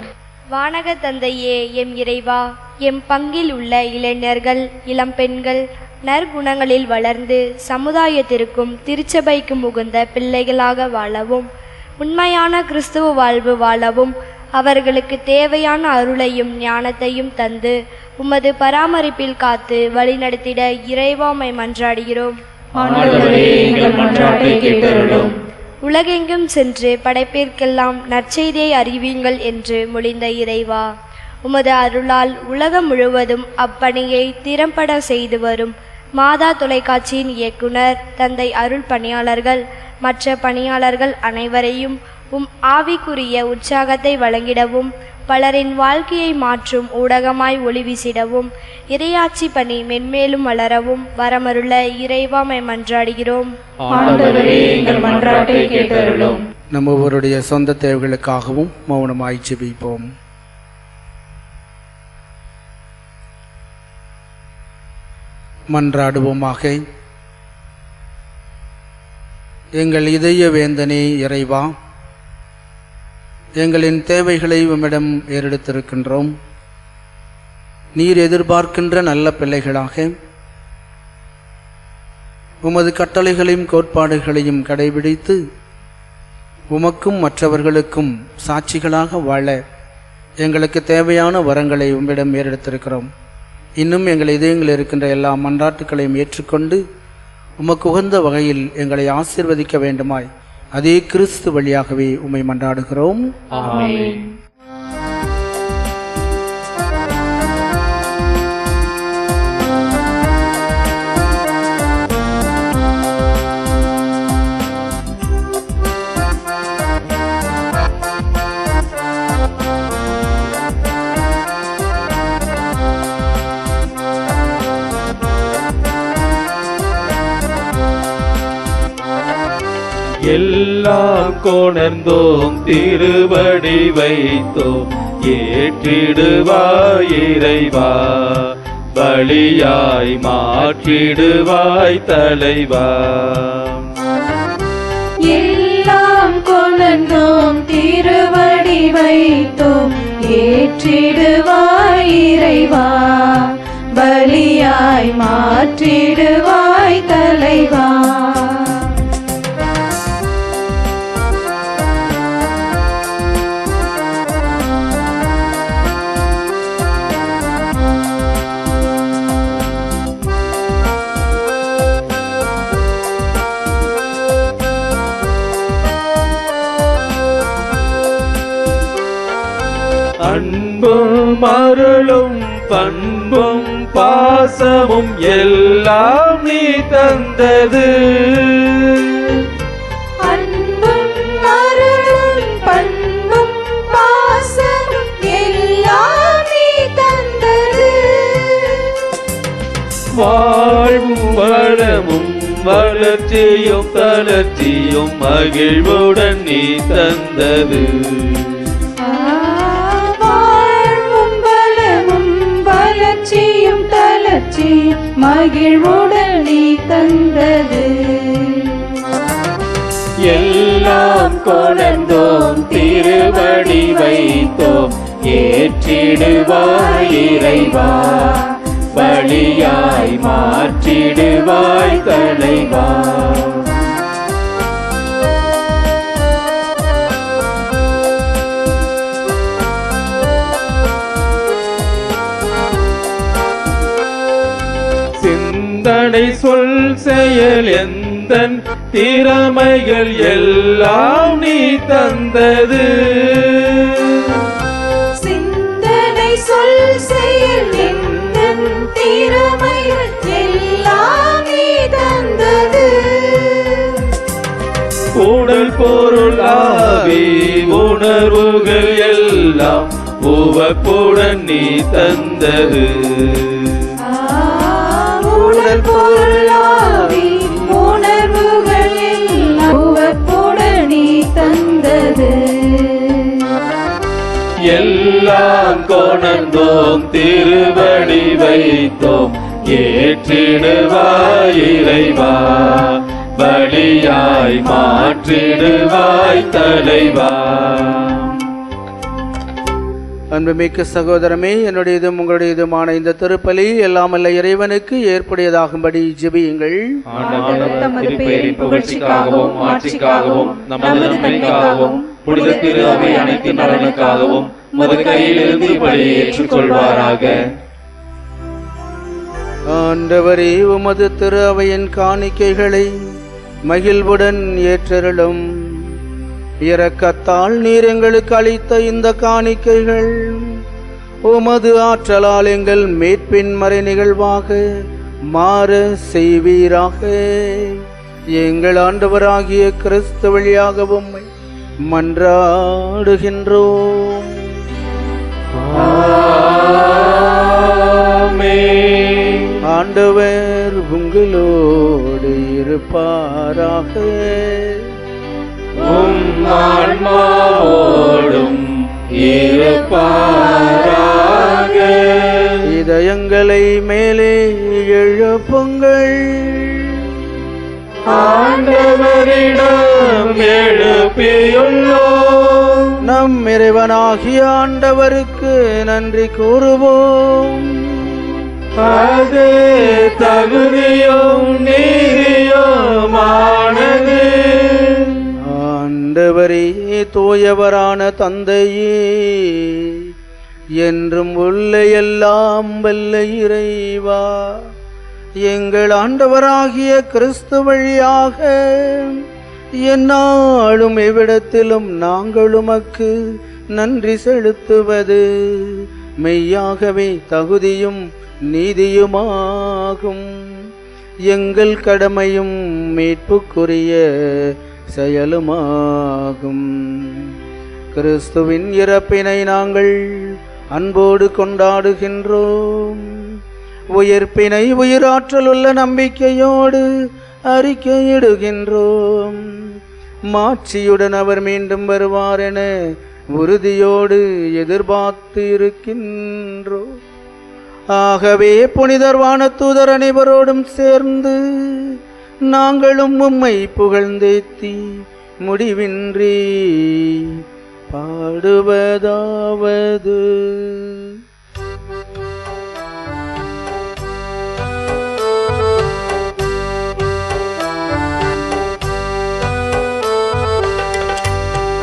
வானக தந்தையே எம் இறைவா, எம் பங்கில் உள்ள இளைஞர்கள் இளம்பெண்கள் நற்குணங்களில் வளர்ந்து சமுதாயத்திற்கும் திருச்சபைக்கும் உகந்த பிள்ளைகளாக வாழவும் உண்மையான கிறிஸ்துவ வாழ்வு வாழவும் அவர்களுக்கு தேவையான அருளையும் ஞானத்தையும் தந்து உமது பராமரிப்பில் காத்து வழிநடத்திட இறைவா உம்மை மன்றாடுகிறோம். ஆண்டவரே, எங்கள் மன்றாட்டை கேட்டருளும். உலகெங்கும் சென்று படைப்பிற்கெல்லாம் நற்செய்தியை அறிவியுங்கள் என்று மொழிந்த இறைவா, உமது அருளால் உலகம் முழுவதும் அப்பணியை திறம்பட செய்து வரும் மாதா தொலைக்காட்சியின் இயக்குனர் தந்தை அருள் பணியாளர்கள் மற்ற பணியாளர்கள் அனைவரையும் உம் ஆவிக்குரிய உற்சாகத்தை வழங்கிடவும் பலரின் வாழ்க்கையை மாற்றும் ஊடகமாய் ஒளி வீசிடவும் இறையாட்சி பணி மென்மேலும் வளரவும் வரமருள இறைவா உம்மை மன்றாடுகிறோம். ஆண்டவரே, எங்கள் மன்றாட்டை கேட்டருளும். நம்ம ஒவ்வொருடைய சொந்த தேவைகளுக்காகவும் மௌனமாய் ஜெபிப்போம். மன்றாடுவோமாக. எங்கள் இதய வேந்தனே இறைவா, எங்களின் தேவைகளை உம்மிடம் ஏறெடுத்திருக்கின்றோம். நீர் எதிர்பார்க்கின்ற நல்ல பிள்ளைகளாக உமது கட்டளைகளையும் கோட்பாடுகளையும் கடைபிடித்து உமக்கும் மற்றவர்களுக்கும் சாட்சிகளாக வாழ எங்களுக்கு தேவையான வரங்களை உம்மிடம் ஏறெடுத்திருக்கிறோம். இன்னும் எங்கள் இதயங்களில் இருக்கின்ற எல்லா மன்றாட்டுக்களையும் ஏற்றுக்கொண்டு உமக்கு உகந்த வகையில் எங்களை ஆசீர்வதிக்க வேண்டுமாய் அதே கிறிஸ்து வழியாகவே உம்மை மன்றாடுகிறோம். ஆமென். எல்லாம் கொணர்ந்தோம், திருவடி வைத்தோம், ஏற்றிடுவாய் இறைவா, பலியாய் மாற்றிடுவாய் தலைவா. எல்லாம் கொணர்ந்தோம், திருவடி வைத்தோம், ஏற்றிடுவாய் இறைவா, பலியாய் மாற்றிடுவாய் தலைவா. அன்பும் அருளும் பண்பும் பாசமும் எல்லாம் நீ தந்தது. அன்பும் அருளும் பண்பும் பாசமும் எல்லாம் நீ தந்தது. வாழ்வும் வளமும் வளர்ச்சியும் தளர்ச்சியும் மகிழ்வுடன் நீ தந்தது. மகிழ்வுடன் நீ தந்தது. எல்லாம் கொணர்ந்தோம், திருவடி வைத்தோம், ஏற்றிடுவாய் இறைவா, பலியாய் மாற்றிடுவாய் தலைவா. சிந்தனை சொல் செயல் எந்தன் திறமைகள் எல்லாம் நீ தந்தது. சிந்தனை சொல் செயல் எந்தன் திறமைகள் எல்லாம் நீ தந்தது. உடல் பொருள் ஆவி உணர்வுகள் எல்லாம் உவப்புடன் நீ தந்தது. உடல் பொருளாவி உணர்வுகள் எல்லாம் உவப்புடன் நீ தந்தது. எல்லாம் கொணர்ந்தோம் திருவடி வைத்தோம், ஏற்றிடுவாய் இறைவா, பலியாய் மாற்றிடுவாய் தலைவா. அன்புமிக்க சகோதரமே, என்னுடையதும் உங்களுடையதுமான இந்த திருப்பலி எல்லாமல்ல இறைவனுக்கு ஏற்புடையதாகும்படி ஜெபியுங்கள். தமது பெயரின் புகழ்ச்சிக்காகவும் ஆட்சிக்காகவும் நமது நன்மைக்காகவும் புனித திரு அவை அனைத்து நலனுக்காகவும் உமது கையிலிருந்து பலியை ஏற்றுக்கொள்வாராக. ஆண்டவரே, உமது திரு அவையின் காணிக்கைகளை மகிழ்வுடன் ஏற்றருளும். இரக்கத்தால் நீர் எங்களுக்கு அளித்த இந்த காணிக்கைகள் உமது ஆற்றலால் எங்கள் மீட்பின் மறை நிகழ்வாக மாற செய்வீராக. எங்கள் ஆண்டவராகிய கிறிஸ்து வழியாக உம்மை மன்றாடுகின்றோம். ஆண்டவர் உங்களோடு இருப்பாராக. ஆன்மாவோடும் இருப்பாராக. இதயங்களை மேலே எழுப்புங்கள். ஆண்டவரிடம் எழுப்பியுள்ளோம். நம் இறைவனாகிய ஆண்டவருக்கு நன்றி கூறுவோம். அது தகுதியும் நீதியுமானது. ஆண்டவரே, தூயவரான தந்தையே, என்றும் உள்ள எல்லாம் வல்ல இறைவா, எங்கள் ஆண்டவராகிய கிறிஸ்து வழியாக எந்நாளும் எவ்விடத்திலும் நாங்கள் உமக்கு நன்றி செலுத்துவது மெய்யாகவே தகுதியும் நீதியுமாகும். எங்கள் கடமையும் மீட்புக்குரிய செயலுமாகும். கிறிஸ்துவின் இறப்பினை நாங்கள் அன்போடு கொண்டாடுகின்றோம். உயிர்ப்பினை உயிராற்றல் உள்ள நம்பிக்கையோடு அறிக்கையிடுகின்றோம். மாட்சியுடன் அவர் மீண்டும் வருவார் என உறுதியோடு எதிர்பார்த்து இருக்கின்றோம். ஆகவே புனிதர் வானதூதர் அனைவரோடும் சேர்ந்து நாங்களும் உம்மை புகழ்ந்தேத்தி முடிவின்றி பாடுவதாவது: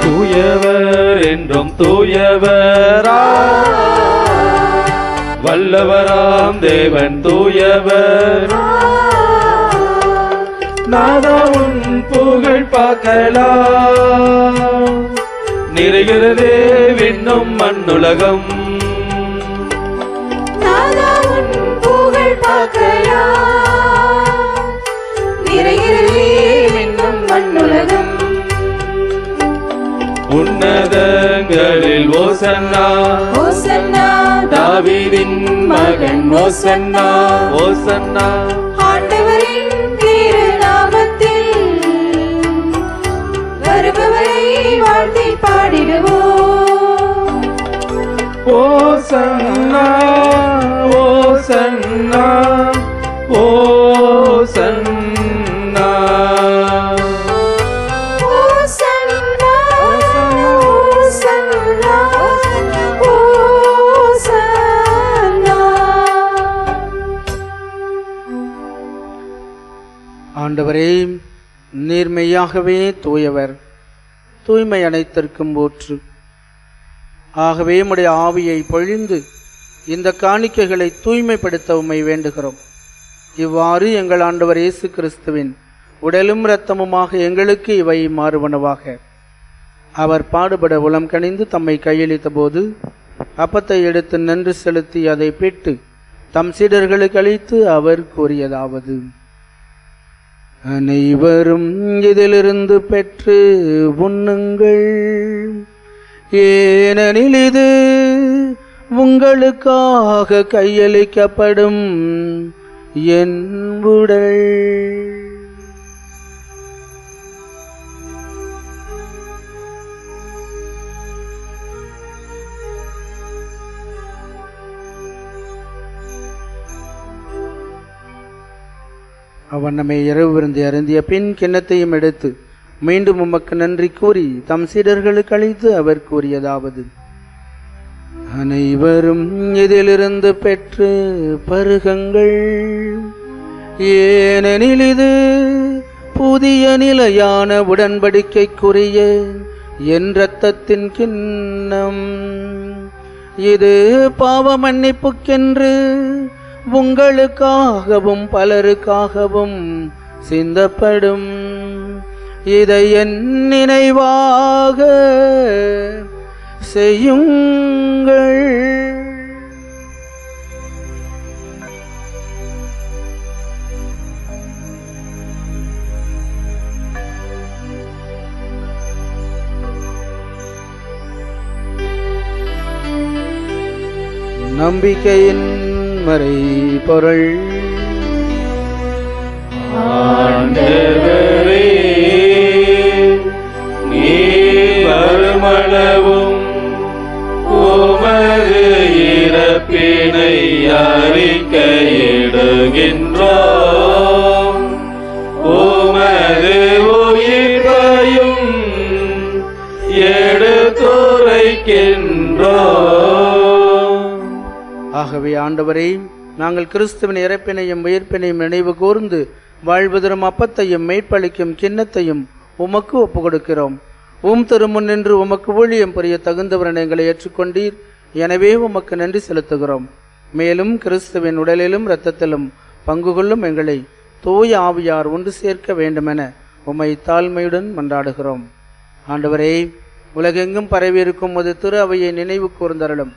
தூயவர் என்றும் தூயவரா, வல்லவராம் தேவன் தூயவர். நாதா உன் புகழ் பார்க்கலாம், நிறைகிறதே விண்ணும் மண்ணுலகம். நாதா உன் புகழ் பார்க்கலாம், நிறைகிறதே விண்ணும் மண்ணுலகம். உன்னதங்களில் ஓசன்னா ஓசன்னா, தாவீதின் மகன் ஓசன்னா ஓசன்னா. ஆண்டவரின் திருநாமத்தில் வருபவரை வாழ்த்தி பாடிடுவோம். ஓசன்னா ஓசன்னா ஓசன்னா. ஓசன்னா ஓசன்னா ஓசன்னா. ஆண்டவரே, நீர் மெய்யாகவே தூயவர், தூய்மை அனைத்திற்கும் ஊற்று. ஆகவே உம்முடைய ஆவியை பொழிந்து இந்த காணிக்கைகளை தூய்மைப்படுத்த உம்மை வேண்டுகிறோம். இவ்வாறு எங்கள் ஆண்டவர் இயேசு கிறிஸ்துவின் உடலும் இரத்தமுமாக எங்களுக்கு இவை மாறுவனவாக. அவர் பாடுபட உளம் கனிந்து தம்மை கையளித்த போது அப்பத்தை எடுத்து நன்றி செலுத்தி அதை பிட்டு தம் சீடர்களுக்கு அளித்து அவர் கூறியதாவது: அனைவரும் இதிலிருந்து பெற்று உண்ணுங்கள், ஏனெனில் இது உங்களுக்காக கையளிக்கப்படும் என் உடல். அவர் நம்மை இரவு விருந்து அருந்திய பின் கிண்ணத்தையும் எடுத்து மீண்டும் உமக்கு நன்றி கூறி தம் சீடர்களுக்கு அளித்து அவர் கூறியதாவது: அனைவரும் இதிலிருந்து பெற்று பருகுங்கள், ஏனெனில் இது புதிய நிலையான உடன்படிக்கைக்குரிய என் இரத்தத்தின் கிண்ணம். இது பாவ மன்னிப்புக்கென்று உங்களுக்காகவும் பலருக்காகவும் சிந்தப்படும். இதை என் நினைவாக செய்யுங்கள். நம்பிக்கையின் மறை பொருள். ஆண்டவரே, நீர் வருமளவும் உமது இறப்பினை அறிக்கையிடுகின்றோம், உமது உயிர்ப்பையும் எடுத்துரைக்கின்றோம். ஆகவே ஆண்டவரே, நாங்கள் கிறிஸ்துவின் இறப்பினையும் உயிர்ப்பினையும் நினைவு கூர்ந்து வாழ்வதரும் அப்பத்தையும் மீட்பளிக்கும் கிண்ணத்தையும் உமக்கு ஒப்புக் கொடுக்கிறோம். திருமுன் நின்று உமக்கு ஊழியம் புரிய தகுந்தவரன் எங்களை ஏற்றுக்கொண்டீர். எனவே உமக்கு நன்றி செலுத்துகிறோம். மேலும் கிறிஸ்துவின் உடலிலும் இரத்தத்திலும் பங்கு கொள்ளும் எங்களை தூய ஆவியார் ஒன்று சேர்க்க வேண்டுமென உம்மை தாழ்மையுடன் மன்றாடுகிறோம். ஆண்டவரே, உலகெங்கும் பரவியிருக்கும் ஒரு திரு அவையை நினைவு கூர்ந்தருளும்.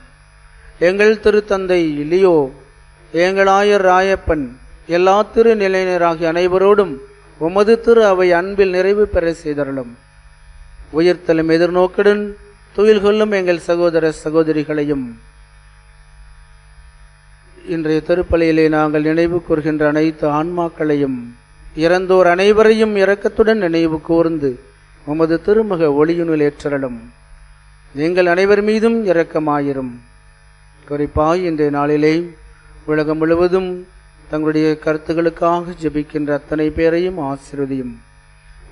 எங்கள் திருத்தந்தை லியோ, எங்கள் ஆயர் ராயப்பன், எல்லா திரு நிலையினராகிய அனைவரோடும் உமது திரு அவை அன்பில் நிறைவு பெற செய்தருளும். உயிர்த்தலும் எதிர்நோக்குடன் துயில் கொள்ளும் எங்கள் சகோதர சகோதரிகளையும் இன்றைய திருப்பலியிலே நாங்கள் நினைவு கூர்கின்ற அனைத்து ஆன்மாக்களையும் இறந்தோர் அனைவரையும் இரக்கத்துடன் நினைவு கூர்ந்து உமது திருமுக ஒளியினுள் ஏற்றருளும். எங்கள் அனைவர் மீதும் இரக்கமாயிரும். குறிப்பாய் இன்றைய நாளிலே உலகம் முழுவதும் தங்களுடைய கருத்துக்களுக்காக ஜெபிக்கின்ற அத்தனை பேரையும் ஆசீர்வதியும்.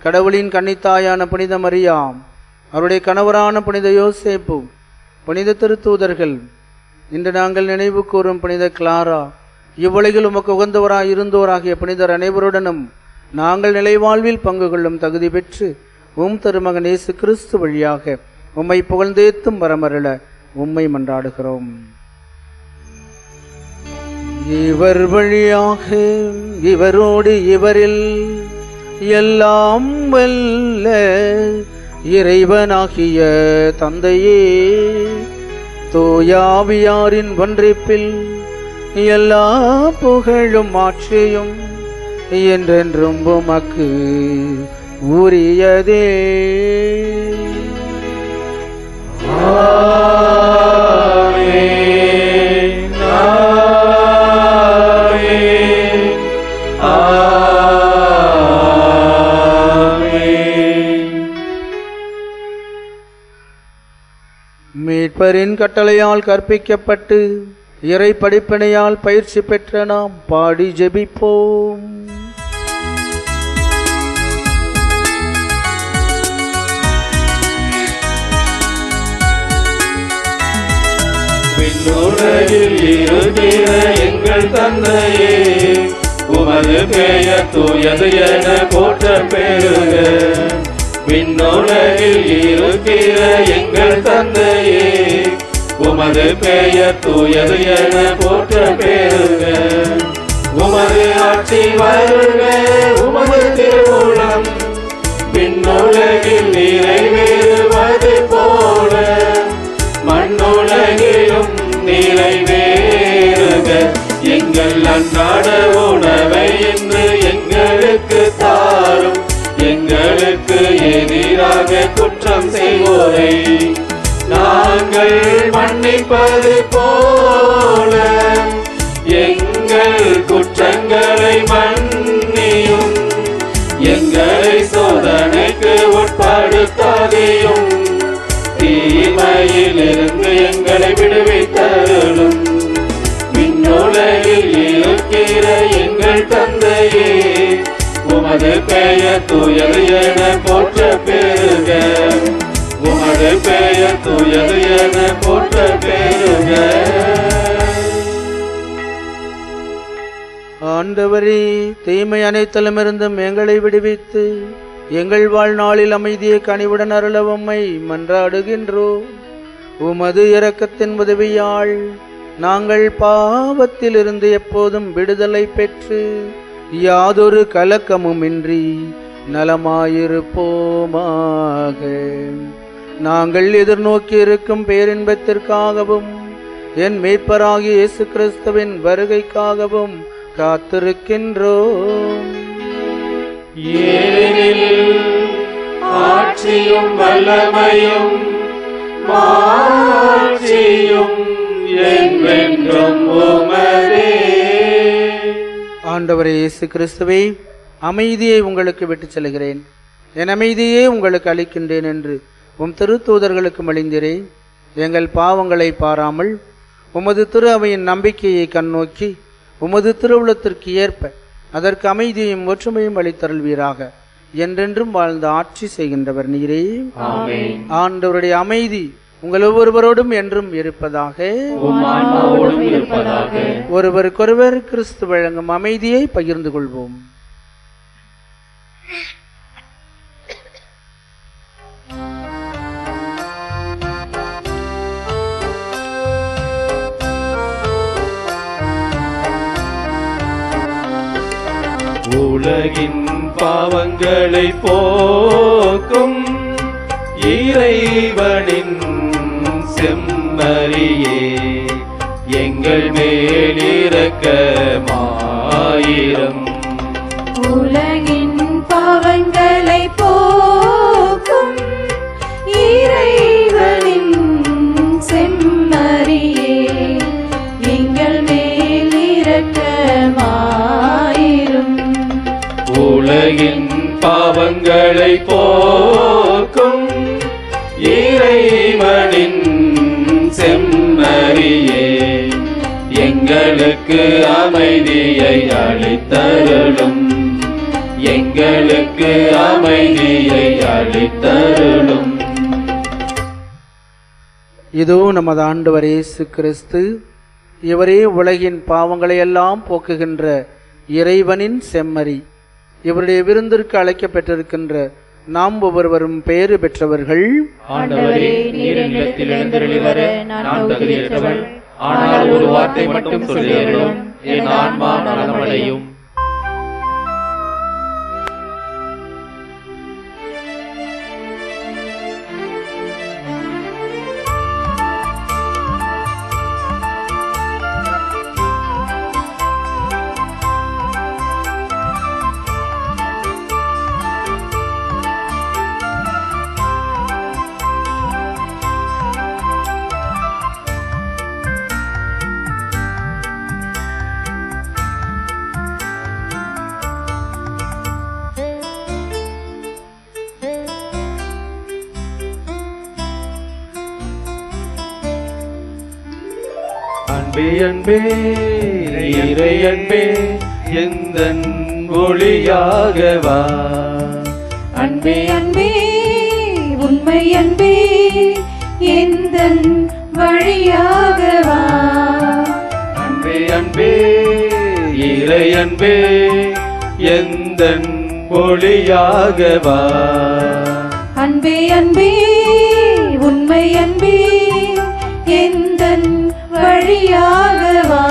கடவுளின் கன்னித்தாயான புனித மரியாம், அவருடைய கணவரான புனித யோசேப்பு, புனித திருத்தூதர்கள், இன்று நாங்கள் நினைவு கூறும் புனித கிளாரா, இவ்வுலகில் உமக்கு உகந்தவராய் இருந்தோராகிய புனிதர் அனைவருடனும் நாங்கள் நிலைவாழ்வில் பங்கு கொள்ளும் தகுதி பெற்று திருமகன் இயேசு கிறிஸ்து வழியாக உம்மை புகழ்ந்தேத்தும் வரமருள உம்மை மன்றாடுகிறோம். இவர் வழியாக இவரோடு இவரில் எல்லாம் வல்ல இறைவனாகிய தந்தையே, தூயாவியாரின் ஒன்றிப்பில் எல்லா புகழும் ஆட்சியும் என்றென்றும் உமக்கு உரியதே. மீட்பரின் கட்டளையால் கற்பிக்கப்பட்டு இறை படிப்பினையால் பயிற்சி பெற்ற நாம் பாடி ஜெபிப்போம். விண்ணுலகில் இருக்கிற எங்கள் தந்தையே, உமது உமது பெயர் தூயது என போற்ற பெறுக. விண்ணுலகில் இருக்கிற எங்கள் தந்தையே, உமது பெயர் தூயது என போற்ற பெறுக. உமது ஆட்சி வருக, உமது திருவுளம் விண்ணுலகில் நிறைவேறுவது போல மண்ணுலகிலும் நிறைவேறுக. எங்கள் அன்றாட உணவை இன்று எங்களுக்கு தாரும். எங்களுக்கு எதிராக குற்றம் செய்வோரை நாங்கள் மன்னிப்பது போல எங்கள் குற்றங்களை மன்னியும். எங்களை சோதனைக்கு உட்படுத்தாதேயும், தீமையிலிருந்து எங்களை விடுவித்தருளும். விண்ணுலகில் இருக்கிற எங்கள் தந்தையே, உமது பெயர் தூயது என போற்ற பெறுக. உமது பெயர் தூயது என போற்ற பெறுக. ஆண்டவரே, தீமை அனைத்திலுமிருந்தும் எங்களை விடுவித்து எங்கள் வாழ்நாளில் அமைதியை கனிவுடன் அருள உம்மை மன்றாடுகின்றோம். உமது இரக்கத்தின் உதவியால் நாங்கள் பாவத்திலிருந்து எப்போதும் விடுதலை பெற்று யாதொரு கலக்கமுமின்றி நலமாயிருப்போமாக. நாங்கள் எதிர்நோக்கி இருக்கும் பேரின்பத்திற்காகவும் என் மீட்பராகிய இயேசு கிறிஸ்துவின் வருகைக்காகவும் காத்திருக்கின்றோம். ஏனெனில் ஆட்சியும் வல்லமையும் மாட்சியும் என்றென்றும் உமதே. ஆண்டவரே இயேசு கிறிஸ்துவே, அமைதியை உங்களுக்கு விட்டுச் செல்கிறேன், என் அமைதியே உங்களுக்கு அளிக்கின்றேன் என்று உம் திருத்தூதர்களுக்கு மொழிந்தீரே. எங்கள் பாவங்களை பாராமல் உமது திரு அவையின் நம்பிக்கையை கண்ணோக்கி உமது திருவுளத்திற்கு ஏற்ப அதற்கு அமைதியையும் ஒற்றுமையும் அளித்தருள்வீராக. என்றென்றும் வாழ்ந்து ஆட்சி செய்கின்றவர் நீரே. ஆமென். ஆண்டவருடைய அமைதி உங்கள் ஒவ்வொருவரோடும் என்றும் இருப்பதாக. ஒருவருக்கொருவர் கிறிஸ்து வழங்கும் அமைதியை பகிர்ந்து கொள்வோம். உலகின் பாவங்களை போக்கும் இறைவனின் செம்மறியே, எங்கள் மேல் இரக்கமாயிரம். உலகின் பாவங்களை போக்கும் இறைவனின் செம்மறியே, எங்கள் மேல் இரக்கமாயிரும். உலகின் பாவங்களை போக்கும் இறைவனின் செம்மறியே, எங்களுக்கு அமைதியை அளித்தருளும். எங்களுக்கு அமைதியை அளித்தருளும். இதோ நமது ஆண்டவர் இயேசு கிறிஸ்து, இவரே உலகின் பாவங்களை எல்லாம் போக்குகின்ற இறைவனின் செம்மறி. இவருடைய விருந்திற்கு அழைக்கப்பட்டிருக்கின்ற நாம் ஒவ்வொருவரும் பெயரு பெற்றவர்கள். ஆண்டவரே, நீர் நிலத்தில் எழுந்தருளி வர நான் தகுதியற்றவள். ஆனால் ஒரு வார்த்தை மட்டும் சொல்லியருளும், என் ஆன்மா நலமடையும். அன்பே அன்பே இறை அன்பே எந்தன் ஒளியாக வா. அன்பே அன்பே உண்மை அன்பே எந்தன் வழியாக வா. அன்பே அன்பே இறையன்பே எந்தன் ஒளியாகவா. அன்பே அன்பே உண்மை அன்பே எந்தன் வழியாகவா.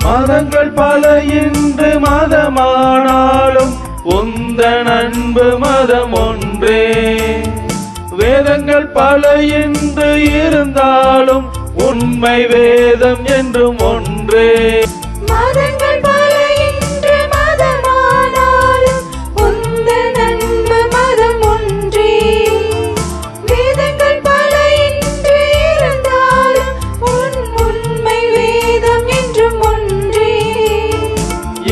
மதங்கள் பல இன்று மதமானாலும் உந்தன் அன்பு மதம் ஒன்றே. வேதங்கள் பல இன்று இருந்தாலும் உண்மை வேதம் என்றும் ஒன்றே. மதங்கள் பல இன்று மதமானாலும் உந்தன் அன்பு மதம் ஒன்றே. வேதங்கள் பல இன்று இருந்தாலும் உண்மை வேதம் என்றும் ஒன்றே.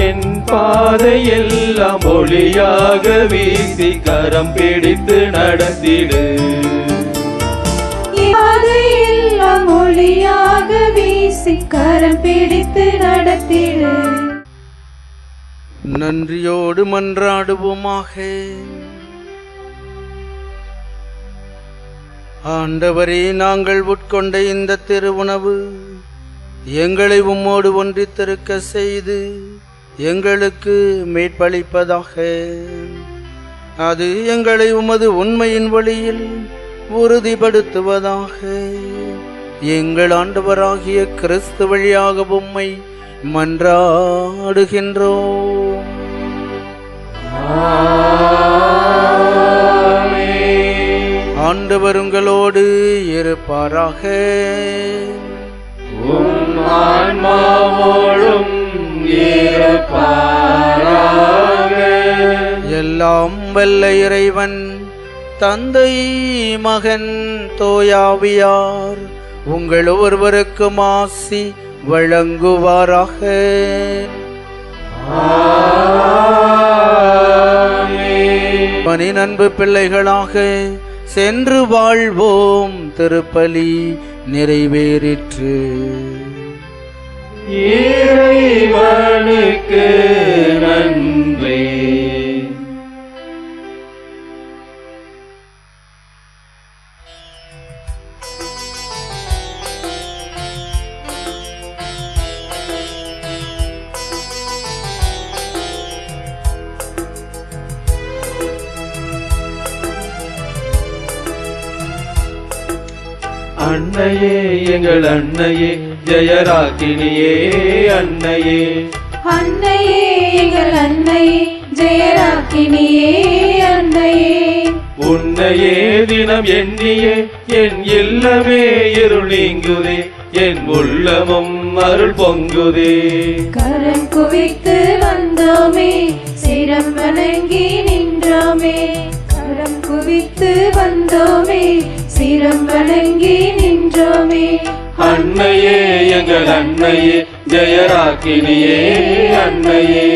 என் பாதையெல்லாம் ஒளியாக வீசி கரம் பிடித்து நடத்திடு. பாதையெல்லாம் ஒளியாக வீசி கரம் பிடித்து நடத்திடு. நன்றியோடு மன்றாடுவோமாக. ஆண்டவரே, நாங்கள் உட்கொண்ட இந்த திருவுணவு எங்களை உம்மோடு ஒன்றித்திருக்க செய்து எங்களுக்கு மீட்பளிப்பதாக. அது எங்களை உமது உண்மையின் வழியில் உறுதிப்படுத்துவதாக. எங்கள் ஆண்டவராகிய கிறிஸ்து வழியாக உம்மை மன்றாடுகின்றோம். ஆண்டவர் உங்களோடு இருப்பாராக. உம் ஆன்மாவோடும் இருப்பாராக. எல்லாம் வல்ல இறைவன் தந்தை, மகன், தூயாவியார் உங்கள் ஒவ்வொருவருக்கும் ஆசி வழங்குவாராக. மனித அன்பு பிள்ளைகளாக சென்று வாழ்வோம். திருப்பலி நிறைவேறிற்று. இறைவனுக்கு நன்றி. அன்னையே, எங்கள் அன்னையே, ஜெயராக்கினியே அன்னையே. அன்னையே, எங்கள் அன்னையே, ஜெயராக்கினியே அன்னையே. உன்னையே தினம் எண்ணியே என் இல்லமே இருள் நீங்குதே, என் உள்ளமும் அருள் பொங்குதே. கரம் குவித்து வந்தோமே, சிரம் வணங்கி நின்றோமே. கரம் குவித்து வந்தோமே, சிரம் வணங்கி நின்றோமே. அன்னையே, எங்கள் அன்னையே, ஜெயராக்கினியே அன்னையே.